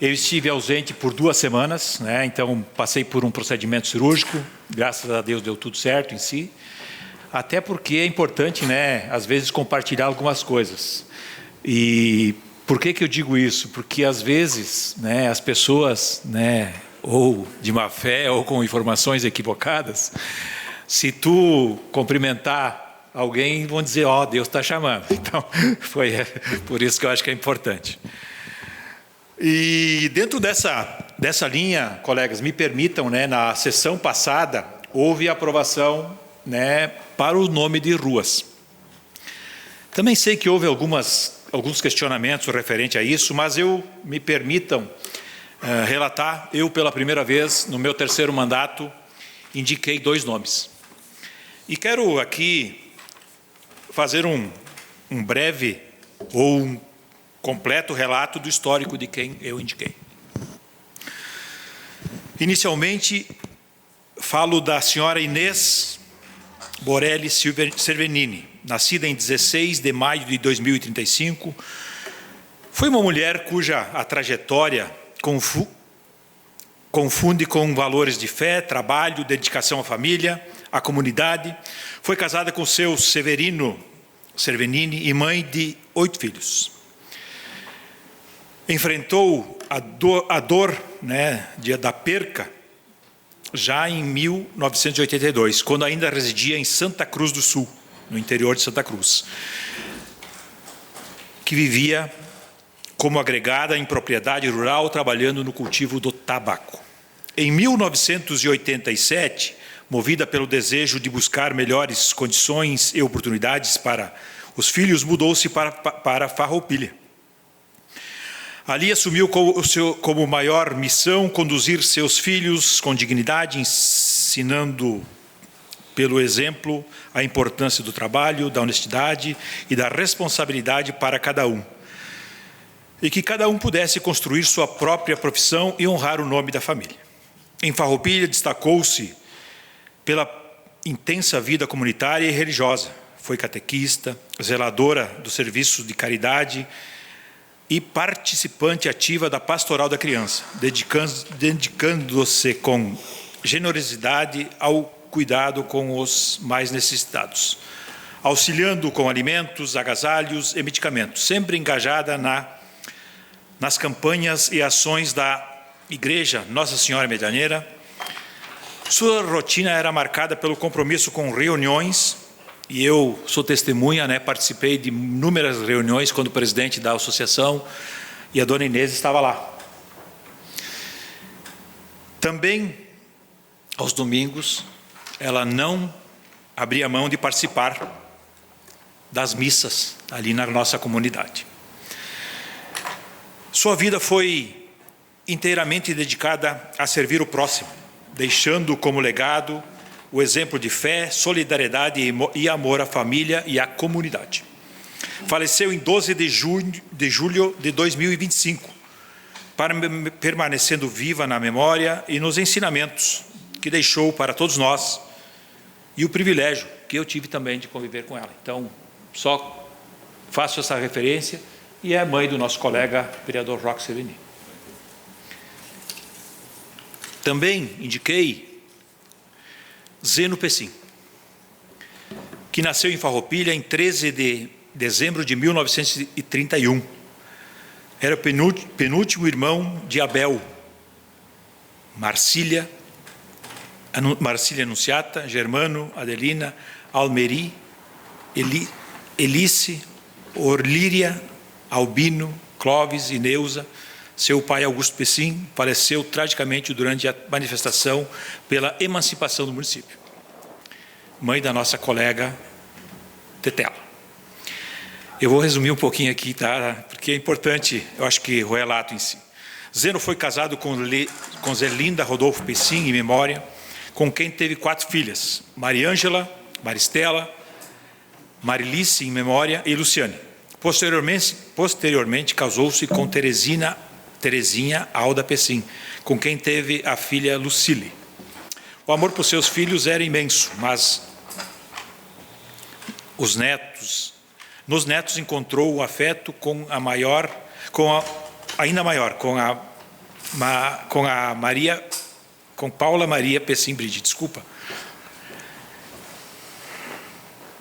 I: Eu estive ausente por 2 semanas, né? Então passei por um procedimento cirúrgico, graças a Deus deu tudo certo em si, até porque é importante, né, às vezes compartilhar algumas coisas. E por que eu digo isso? Porque às vezes, né, as pessoas, né, ou de má fé ou com informações equivocadas, se tu cumprimentar alguém, vão dizer, ó, Deus está chamando. Então, foi por isso que eu acho que é importante. E dentro dessa linha, colegas, me permitam, né, na sessão passada, houve aprovação, né, para o nome de ruas. Também sei que houve alguns questionamentos referente a isso, mas me permitam relatar, eu pela primeira vez, no meu 3º mandato, indiquei 2 nomes. E quero aqui fazer um breve ou um completo relato do histórico de quem eu indiquei. Inicialmente, falo da senhora Inês Borelli Cervenini, nascida em 16 de maio de 2035. Foi uma mulher cuja a trajetória confunde com valores de fé, trabalho, dedicação à família, à comunidade. Foi casada com seu Severino Cervenini e mãe de 8 filhos. Enfrentou a dor, né, da perca já em 1982, quando ainda residia em Santa Cruz do Sul, no interior de Santa Cruz, que vivia como agregada em propriedade rural, trabalhando no cultivo do tabaco. Em 1987, movida pelo desejo de buscar melhores condições e oportunidades para os filhos, mudou-se para Farroupilha. Ali assumiu como maior missão conduzir seus filhos com dignidade, ensinando pelo exemplo a importância do trabalho, da honestidade e da responsabilidade para cada um. E que cada um pudesse construir sua própria profissão e honrar o nome da família. Em Farroupilha, destacou-se pela intensa vida comunitária e religiosa. Foi catequista, zeladora do serviço de caridade e participante ativa da Pastoral da Criança, dedicando-se com generosidade ao cuidado com os mais necessitados, auxiliando com alimentos, agasalhos e medicamentos, sempre engajada nas campanhas e ações da Igreja Nossa Senhora Medianeira. Sua rotina era marcada pelo compromisso com reuniões, e eu sou testemunha, né, participei de inúmeras reuniões quando presidente da associação, e a dona Inês estava lá. Também, aos domingos, ela não abria mão de participar das missas ali na nossa comunidade. Sua vida foi inteiramente dedicada a servir o próximo, deixando como legado o exemplo de fé, solidariedade e amor à família e à comunidade. Faleceu em 12 de julho de 2025, permanecendo viva na memória e nos ensinamentos que deixou para todos nós, e o privilégio que eu tive também de conviver com ela. Então, só faço essa referência e é mãe do nosso colega vereador Roque Sereni. Também indiquei Zeno Pessim, que nasceu em Farroupilha em 13 de dezembro de 1931. Era o penúltimo irmão de Abel, Marcília Anunciata, Germano, Adelina, Almeri, Elice, Orlíria, Albino, Clóvis e Neuza. Seu pai, Augusto Pessim, faleceu tragicamente durante a manifestação pela emancipação do município. Mãe da nossa colega Tetela. Eu vou resumir um pouquinho aqui, tá? Porque é importante, eu acho que o relato em si. Zeno foi casado com Zelinda Rodolfo Pessim, em memória, com quem teve 4 filhas, Mariângela, Maristela, Marilice, em memória, e Luciane. Posteriormente casou-se com Terezinha Alda Pessim, com quem teve a filha Lucile. O amor por seus filhos era imenso, mas nos netos encontrou o afeto com Paula Maria Pessim Bride,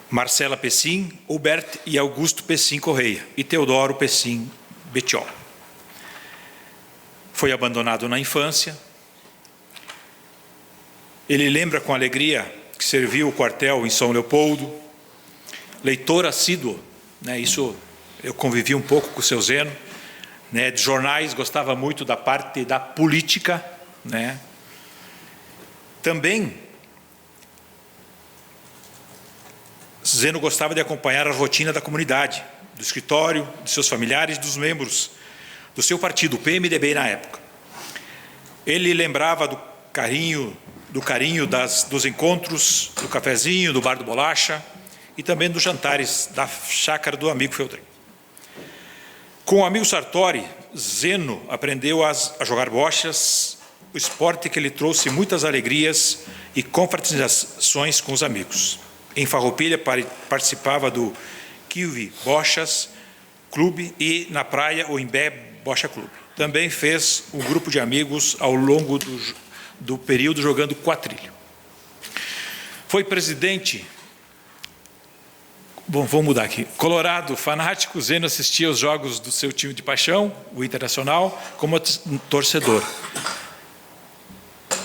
I: Marcela Pessim, Hubert e Augusto Pessim Correia e Teodoro Pessim Betiola. Foi abandonado na infância. Ele lembra com alegria que serviu o quartel em São Leopoldo, leitor assíduo, né? Isso eu convivi um pouco com o seu Zeno, né? De jornais, gostava muito da parte da política, né? Também Zeno gostava de acompanhar a rotina da comunidade, do escritório, de seus familiares, dos membros do seu partido, o PMDB na época. Ele lembrava do carinho dos encontros, do cafezinho, do bar do Bolacha e também dos jantares da chácara do amigo Feltrin. Com o amigo Sartori, Zeno aprendeu a jogar bochas, o esporte que lhe trouxe muitas alegrias e confraternizações com os amigos. Em Farroupilha participava do Kiwi Bochas Clube e na praia o Imbé Bocha Clube. Também fez um grupo de amigos ao longo do período jogando quatrilho. Foi presidente... Bom, vou mudar aqui. Colorado, fanático, Zeno assistia aos jogos do seu time de paixão, o Internacional, como torcedor.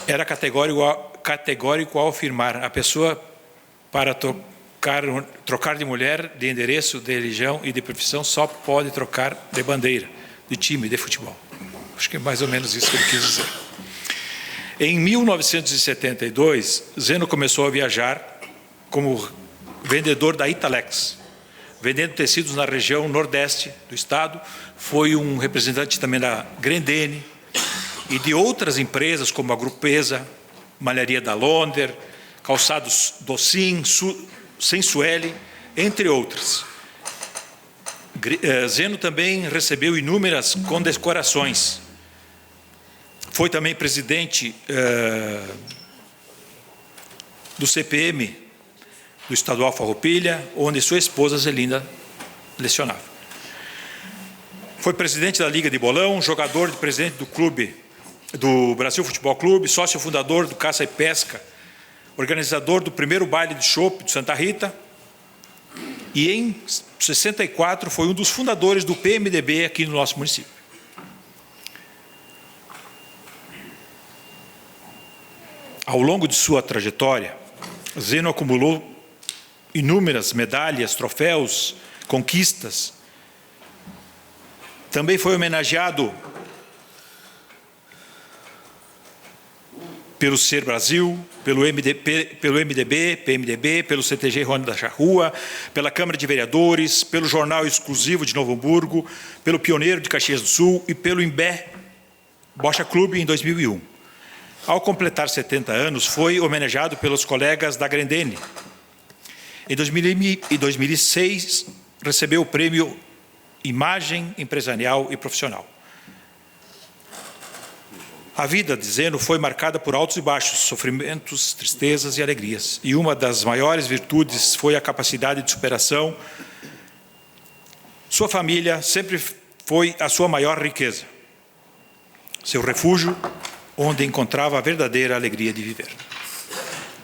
I: Era categórico ao afirmar: a pessoa para trocar de mulher, de endereço, de religião e de profissão só pode trocar de bandeira, de time, de futebol. Acho que é mais ou menos isso que ele quis dizer. Em 1972, Zeno começou a viajar como vendedor da Italex, vendendo tecidos na região nordeste do estado. Foi um representante também da Grendene e de outras empresas como a Grupesa, Malharia da Londer, Calçados Docin, Sensuele, entre outras. Zeno também recebeu inúmeras condecorações. Foi também presidente do CPM, do Estadual Farroupilha, onde sua esposa Zelinda lecionava. Foi presidente da Liga de Bolão, jogador e presidente do clube, do Brasil Futebol Clube, sócio fundador do Caça e Pesca, organizador do primeiro baile de chopp de Santa Rita, e em 64 foi um dos fundadores do PMDB aqui no nosso município. Ao longo de sua trajetória, Zeno acumulou inúmeras medalhas, troféus, conquistas. Também foi homenageado pelo Ser Brasil, pelo MDB, PMDB, pelo CTG Ronda da Charrua, pela Câmara de Vereadores, pelo Jornal Exclusivo de Novo Hamburgo, pelo Pioneiro de Caxias do Sul e pelo Imbé Bocha Clube em 2001. Ao completar 70 anos, foi homenageado pelos colegas da Grendene. Em 2006, recebeu o prêmio Imagem Empresarial e Profissional. A vida de Zeno foi marcada por altos e baixos, sofrimentos, tristezas e alegrias. E uma das maiores virtudes foi a capacidade de superação Sua família sempre foi a sua maior riqueza, seu refúgio, onde encontrava a verdadeira alegria de viver.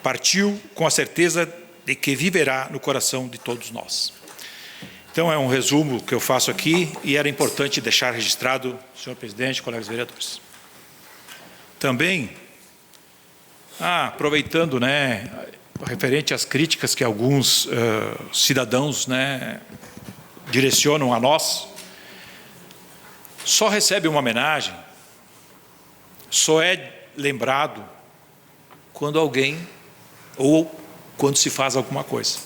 I: Partiu com a certeza de que viverá no coração de todos nós. Então, é um resumo que eu faço aqui e era importante deixar registrado, senhor presidente, colegas vereadores. Também, aproveitando, né, referente às críticas que alguns cidadãos, né, direcionam a nós, só recebe uma homenagem, só é lembrado quando alguém ou quando se faz alguma coisa.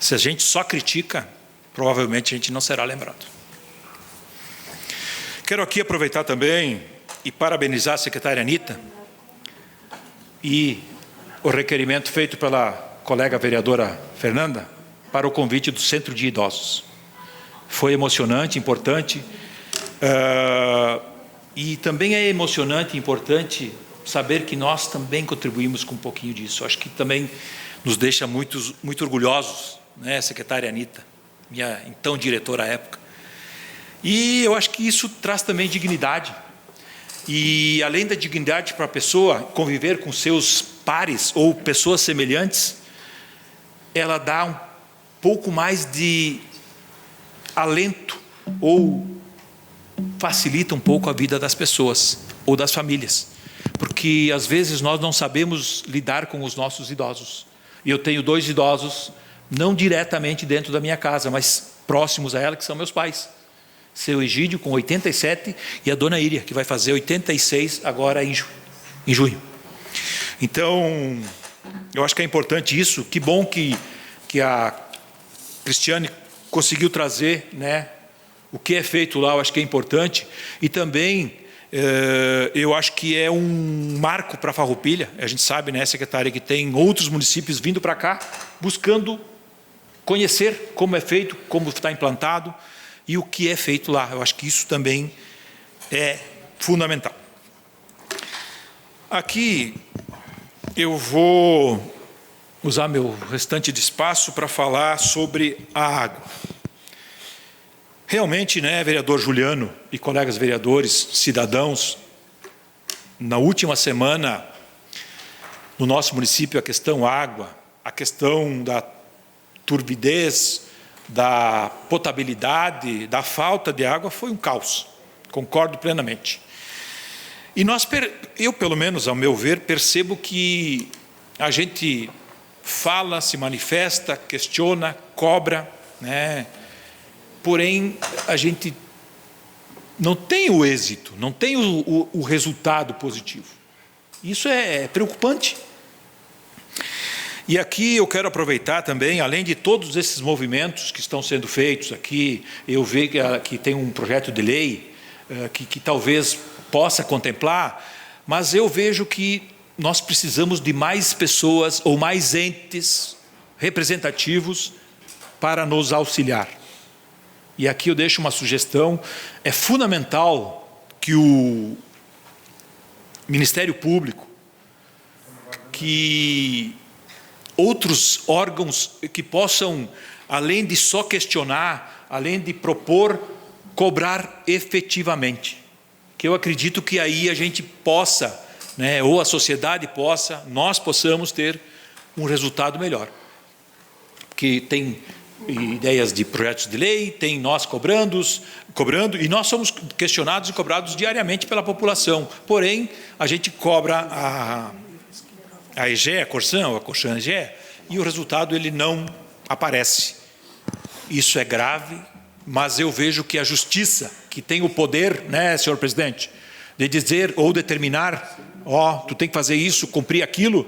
I: Se a gente só critica, provavelmente a gente não será lembrado. Quero aqui aproveitar também e parabenizar a secretária Anita e o requerimento feito pela colega vereadora Fernanda para o convite do Centro de Idosos. Foi emocionante, importante, e também é emocionante e importante saber que nós também contribuímos com um pouquinho disso. Acho que também nos deixa muito orgulhosos, né, secretária Anita, minha então diretora à época. E eu acho que isso traz também dignidade. E além da dignidade para a pessoa conviver com seus pares ou pessoas semelhantes, ela dá um pouco mais de alento ou facilita um pouco a vida das pessoas ou das famílias. Porque às vezes nós não sabemos lidar com os nossos idosos. E eu tenho 2 idosos, não diretamente dentro da minha casa, mas próximos a ela, que são meus pais. Seu Egídio, com 87, e a dona Íria, que vai fazer 86 agora em junho. Então, eu acho que é importante isso. Que bom que a Cristiane conseguiu trazer, né, o que é feito lá, eu acho que é importante. E também, eu acho que é um marco para a Farroupilha. A gente sabe, né, secretária, que tem outros municípios vindo para cá, buscando conhecer como é feito, como está implantado, e o que é feito lá. Eu acho que isso também é fundamental. Aqui eu vou usar meu restante de espaço para falar sobre a água. Realmente, né, vereador Juliano e colegas vereadores, cidadãos, na última semana, no nosso município, a questão água, a questão da turbidez, da potabilidade, da falta de água, foi um caos. Concordo plenamente. E eu, pelo menos, ao meu ver, percebo que a gente fala, se manifesta, questiona, cobra, né? Porém, a gente não tem o êxito, não tem o resultado positivo. Isso é preocupante. E aqui eu quero aproveitar também, além de todos esses movimentos que estão sendo feitos aqui, eu vejo que tem um projeto de lei que talvez possa contemplar, mas eu vejo que nós precisamos de mais pessoas ou mais entes representativos para nos auxiliar. E aqui eu deixo uma sugestão: é fundamental que o Ministério Público, que outros órgãos que possam, além de só questionar, além de propor, cobrar efetivamente. Que eu acredito que aí a gente possa, né, ou a sociedade possa, nós possamos ter um resultado melhor. Porque tem ideias de projetos de lei, tem nós cobrando, e nós somos questionados e cobrados diariamente pela população. Porém, a gente cobra a EGE, a Corsan, ou a Corsan EGE, e o resultado ele não aparece. Isso é grave, mas eu vejo que a justiça, que tem o poder, né, senhor presidente, de dizer ou determinar, tu tem que fazer isso, cumprir aquilo,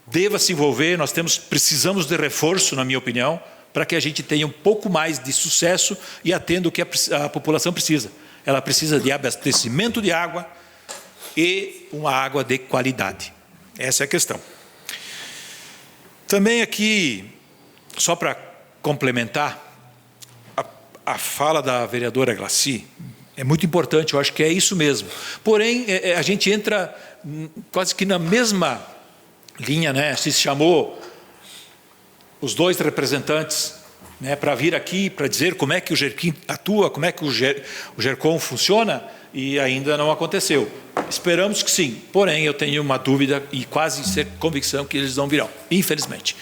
I: deva se envolver. Nós precisamos de reforço, na minha opinião, para que a gente tenha um pouco mais de sucesso e atenda o que a população precisa. Ela precisa de abastecimento de água e uma água de qualidade. Essa é a questão. Também aqui, só para complementar, a fala da vereadora Glaci é muito importante, eu acho que é isso mesmo. Porém, a gente entra quase que na mesma linha, né? Se chamou os 2 representantes né, para vir aqui para dizer como é que o GERCIM atua, como é que o GERCOM funciona, e ainda não aconteceu. Esperamos que sim, porém eu tenho uma dúvida e quase convicção que eles não virão, infelizmente.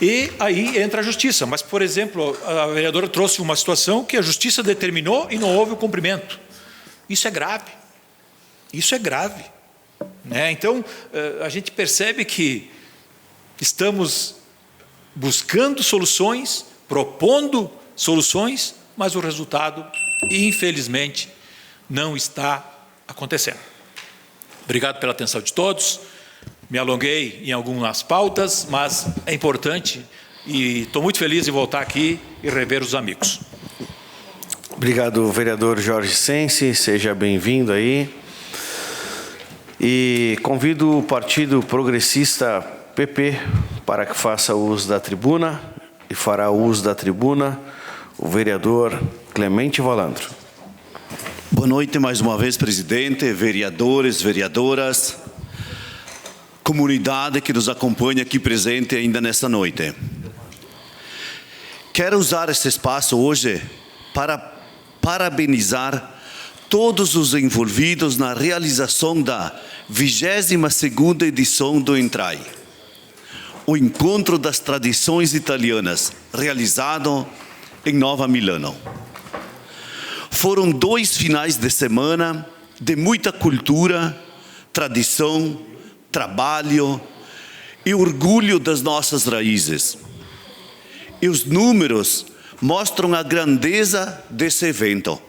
I: E aí entra a justiça, mas, por exemplo, a vereadora trouxe uma situação que a justiça determinou e não houve o cumprimento. Isso é grave. Isso é grave. Né? Então, a gente percebe que estamos buscando soluções, propondo soluções, mas o resultado, infelizmente, não está acontecendo. Obrigado pela atenção de todos. Me alonguei em algumas pautas, mas é importante e estou muito feliz em voltar aqui e rever os amigos.
B: Obrigado, vereador Jorge Sensi, seja bem-vindo aí. E convido o Partido Progressista PP para que faça uso da tribuna, e fará uso da tribuna o vereador Clemente Valandro.
C: Boa noite mais uma vez, presidente, vereadores, vereadoras, comunidade que nos acompanha aqui presente ainda nesta noite. Quero usar esse espaço hoje para parabenizar todos os envolvidos na realização da 22ª edição do ENTRAI, o Encontro das Tradições Italianas, realizado em Nova Milano. Foram 2 finais de semana de muita cultura, tradição, trabalho e orgulho das nossas raízes. E os números mostram a grandeza desse evento.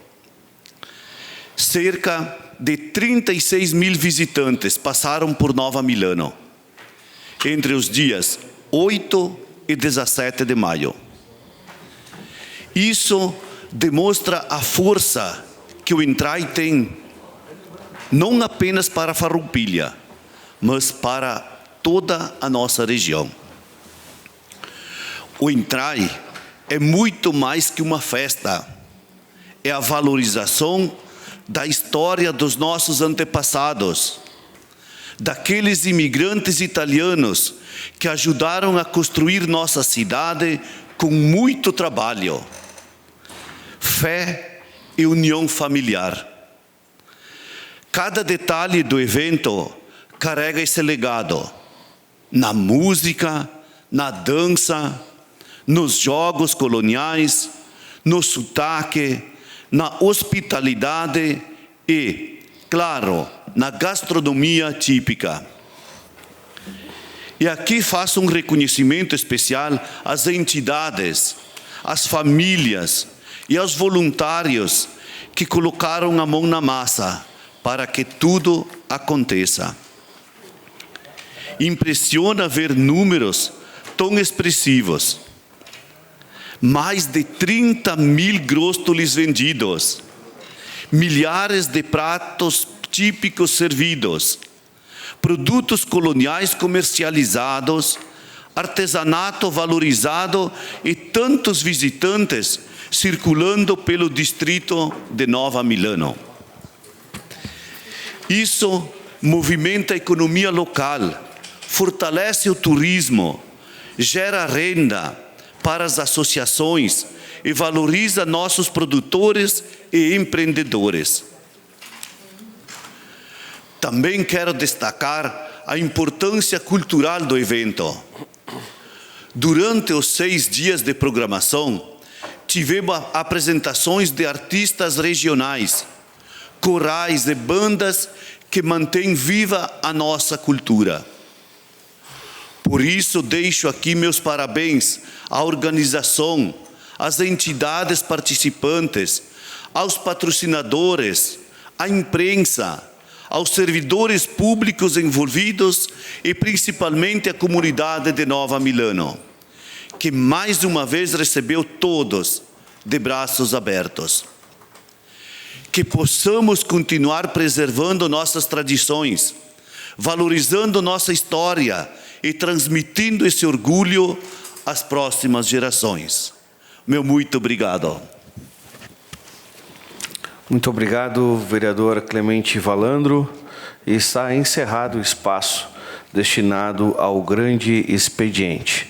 C: Cerca de 36 mil visitantes passaram por Nova Milano entre os dias 8 e 17 de maio. Isso demonstra a força que o ENTRAI tem, não apenas para Farroupilha, mas para toda a nossa região. O ENTRAI é muito mais que uma festa, é a valorização da história dos nossos antepassados, daqueles imigrantes italianos que ajudaram a construir nossa cidade com muito trabalho, fé e união familiar. Cada detalhe do evento carrega esse legado, na música, na dança, nos jogos coloniais, no sotaque, na hospitalidade e, claro, na gastronomia típica. E aqui faço um reconhecimento especial às entidades, às famílias e aos voluntários que colocaram a mão na massa para que tudo aconteça. Impressiona ver números tão expressivos. Mais de 30 mil grostos vendidos, milhares de pratos típicos servidos, produtos coloniais comercializados, artesanato valorizado e tantos visitantes circulando pelo distrito de Nova Milano. Isso movimenta a economia local, fortalece o turismo, gera renda para as associações e valoriza nossos produtores e empreendedores. Também quero destacar a importância cultural do evento. Durante os 6 dias de programação, tivemos apresentações de artistas regionais, corais e bandas que mantêm viva a nossa cultura. Por isso, deixo aqui meus parabéns à organização, às entidades participantes, aos patrocinadores, à imprensa, aos servidores públicos envolvidos e principalmente à comunidade de Nova Milano, que mais uma vez recebeu todos de braços abertos. Que possamos continuar preservando nossas tradições, valorizando nossa história e transmitindo esse orgulho às próximas gerações. Meu muito obrigado.
B: Muito obrigado, vereador Clemente Valandro. Está encerrado o espaço destinado ao grande expediente.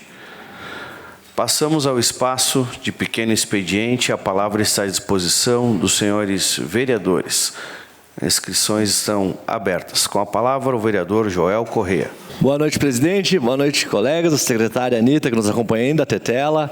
B: Passamos ao espaço de pequeno expediente. A palavra está à disposição dos senhores vereadores. As inscrições estão abertas. Com a palavra, o vereador Joel Corrêa.
J: Boa noite, presidente. Boa noite, colegas. A secretária Anitta, que nos acompanha ainda, a Tetela.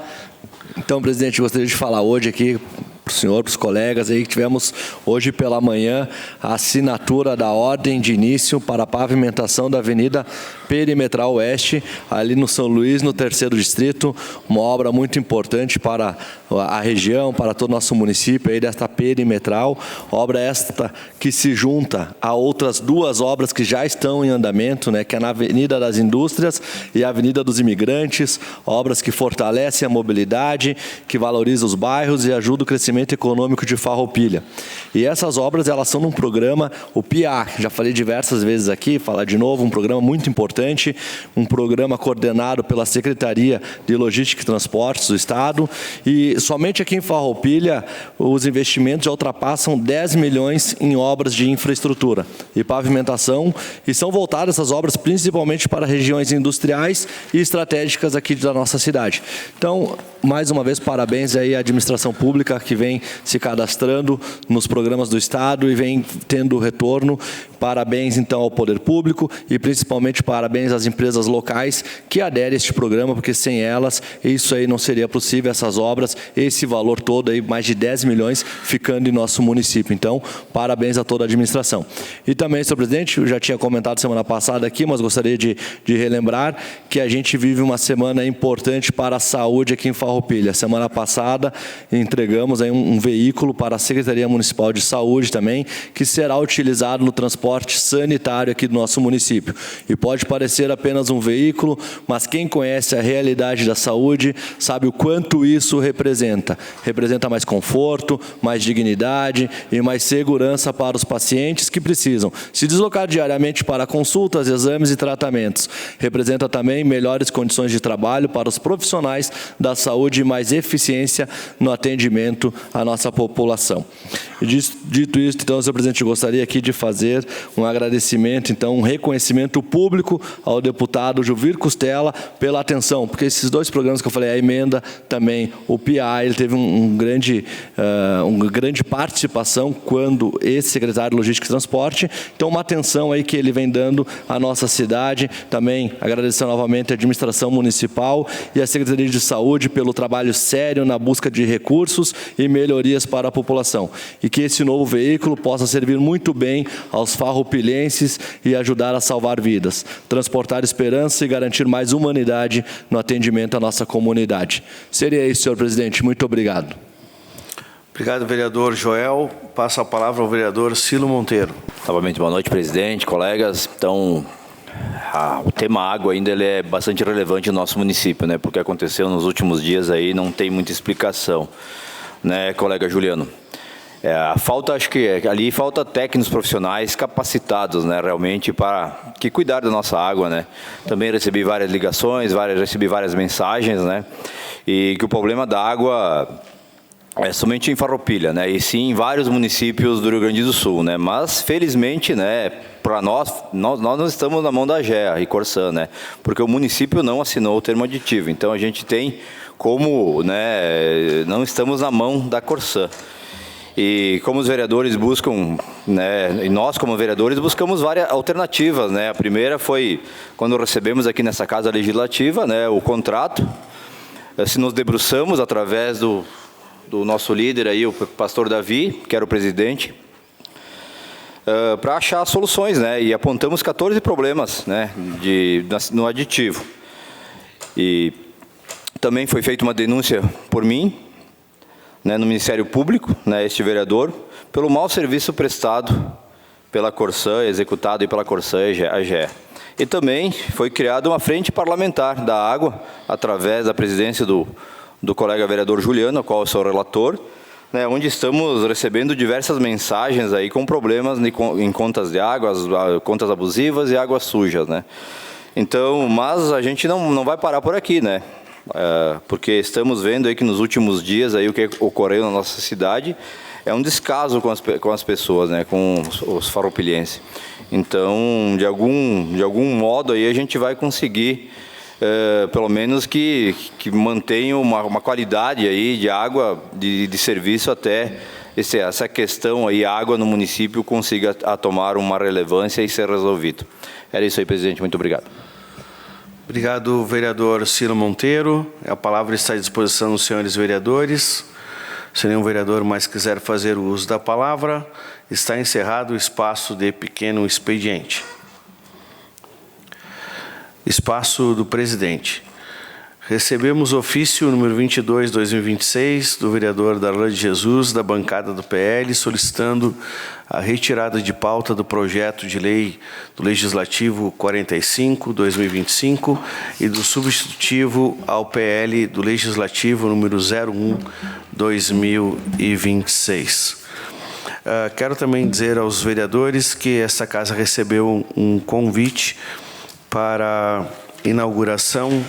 J: Então, presidente, gostaria de falar hoje aqui para o senhor, para os colegas aí, que tivemos hoje pela manhã a assinatura da ordem de início para a pavimentação da Avenida Perimetral Oeste, ali no São Luís, no 3º Distrito, uma obra muito importante para a região, para todo o nosso município, aí desta perimetral, obra esta que se junta a outras 2 obras que já estão em andamento, né, que é na Avenida das Indústrias e a Avenida dos Imigrantes, obras que fortalecem a mobilidade, que valorizam os bairros e ajudam o crescimento econômico de Farroupilha. E essas obras, elas são num programa, o PIA, já falei diversas vezes aqui, falar de novo, um programa muito importante, um programa coordenado pela Secretaria de Logística e Transportes do Estado, e somente aqui em Farroupilha, os investimentos já ultrapassam 10 milhões em obras de infraestrutura e pavimentação, e são voltadas essas obras principalmente para regiões industriais e estratégicas aqui da nossa cidade. Então, mais uma vez, parabéns aí à administração pública que vem se cadastrando nos programas do Estado e vem tendo retorno. Parabéns, então, ao Poder Público e, principalmente, parabéns às empresas locais que aderem a este programa, porque sem elas, isso aí não seria possível, essas obras, esse valor todo aí, mais de 10 milhões, ficando em nosso município. Então, parabéns a toda a administração. E também, senhor presidente, eu já tinha comentado semana passada aqui, mas gostaria de relembrar que a gente vive uma semana importante para a saúde aqui em Farroupilha. Semana passada, entregamos aí um veículo para a Secretaria Municipal de Saúde também, que será utilizado no transporte sanitário aqui do nosso município. E pode parecer apenas um veículo, mas quem conhece a realidade da saúde sabe o quanto isso representa. Representa mais conforto, mais dignidade e mais segurança para os pacientes que precisam se deslocar diariamente para consultas, exames e tratamentos. Representa também melhores condições de trabalho para os profissionais da saúde e mais eficiência no atendimento à nossa população. Dito isso, então, senhor presidente, eu gostaria aqui de fazer um agradecimento, então, um reconhecimento público ao deputado Juvir Costela pela atenção, porque esses 2 programas que eu falei, a emenda também, o PIA, ele teve uma grande participação quando esse secretário de Logística e Transporte, então uma atenção aí que ele vem dando à nossa cidade, também agradecer novamente a administração municipal e a Secretaria de Saúde pelo trabalho sério na busca de recursos e melhorias para a população, e que esse novo veículo possa servir muito bem aos farroupilhenses e ajudar a salvar vidas, transportar esperança e garantir mais humanidade no atendimento à nossa comunidade. Seria isso, senhor presidente. Muito obrigado.
B: Obrigado, vereador Joel. Passo a palavra ao vereador Cilo Monteiro.
K: Novamente, boa noite, presidente, colegas. Então, o tema água ainda ele é bastante relevante no nosso município, né? Porque aconteceu nos últimos dias aí, não tem muita explicação, né, colega Juliano? Acho que ali falta técnicos profissionais capacitados, né, realmente para que cuidar da nossa água, né? Também recebi várias ligações, recebi várias mensagens, né? E que o problema da água é somente em Farroupilha, né? E sim em vários municípios do Rio Grande do Sul, né? Mas felizmente, né, para nós não estamos na mão da AGEA e Corsã, né? Porque o município não assinou o termo aditivo. Então a gente tem como, né, não estamos na mão da Corsã. E como os vereadores buscam, né, e nós como vereadores buscamos várias alternativas, né? A primeira foi quando recebemos aqui nessa Casa Legislativa, né, o contrato, se nos debruçamos através do nosso líder aí, o pastor Davi, que era o presidente, para achar soluções, né? E apontamos 14 problemas, né, no aditivo. E também foi feita uma denúncia por mim, né, no Ministério Público, né, este vereador, pelo mau serviço prestado pela Corsã, executado pela Corsã e AGE. E também foi criada uma frente parlamentar da água, através da presidência do colega vereador Juliano, a qual eu sou relator, né, onde estamos recebendo diversas mensagens aí com problemas em contas de água, contas abusivas e águas sujas, né. Então, mas a gente não vai parar por aqui, né. Porque estamos vendo aí que nos últimos dias aí o que ocorreu na nossa cidade é um descaso com as pessoas, né, com os farroupilhenses. Então, de algum modo aí a gente vai conseguir pelo menos que mantenha uma qualidade aí de água, de serviço até essa questão aí, água no município consiga tomar uma relevância e ser resolvido. Era isso aí, presidente. Muito obrigado.
B: Obrigado, vereador Ciro Monteiro. A palavra está à disposição dos senhores vereadores. Se nenhum vereador mais quiser fazer o uso da palavra, está encerrado o espaço de pequeno expediente. Espaço do presidente. Recebemos ofício número 22/2026 do vereador Darlan de Jesus, da bancada do PL, solicitando a retirada de pauta do projeto de lei do Legislativo 45/2025 e do substitutivo ao PL do Legislativo número 01/2026. Quero também dizer aos vereadores que essa casa recebeu um convite para inauguração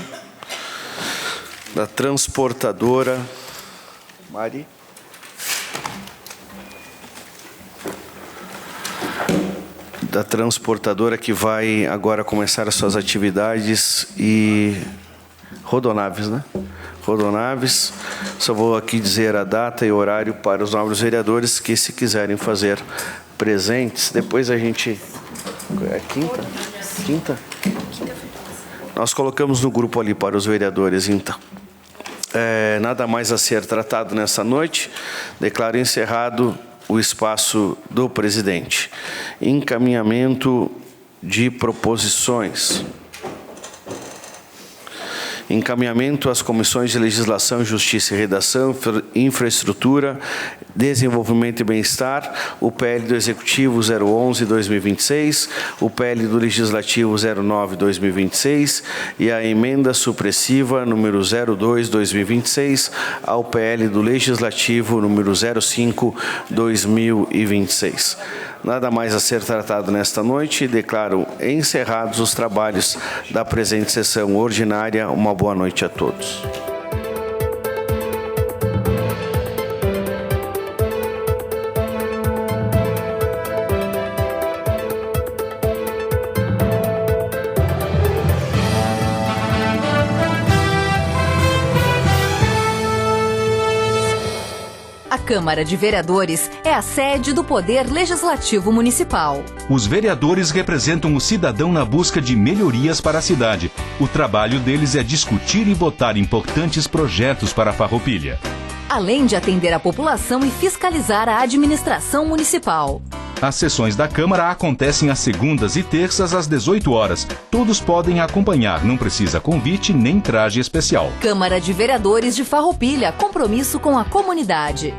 B: da transportadora Mari. Da transportadora que vai agora começar as suas atividades e rodonaves, né? Rodonaves. Só vou aqui dizer a data e horário para os nobres vereadores que, se quiserem fazer presentes, depois a gente... É quinta? Quinta? Nós colocamos no grupo ali para os vereadores, então. Nada mais a ser tratado nessa noite. Declaro encerrado o espaço do presidente. Encaminhamento de proposições. Encaminhamento às comissões de Legislação, Justiça e Redação, Infraestrutura, Desenvolvimento e Bem-Estar, o PL do Executivo 011/2026, o PL do Legislativo 09/2026 e a emenda supressiva número 02/2026 ao PL do Legislativo número 05/2026. Nada mais a ser tratado nesta noite. Declaro encerrados os trabalhos da presente sessão ordinária. Uma boa noite a todos.
L: A Câmara de Vereadores é a sede do Poder Legislativo Municipal.
M: Os vereadores representam o cidadão na busca de melhorias para a cidade. O trabalho deles é discutir e votar importantes projetos para a Farroupilha.
L: Além de atender a população e fiscalizar a administração municipal.
M: As sessões da Câmara acontecem às segundas e terças às 18 horas. Todos podem acompanhar, não precisa convite nem traje especial.
L: Câmara de Vereadores de Farroupilha, compromisso com a comunidade.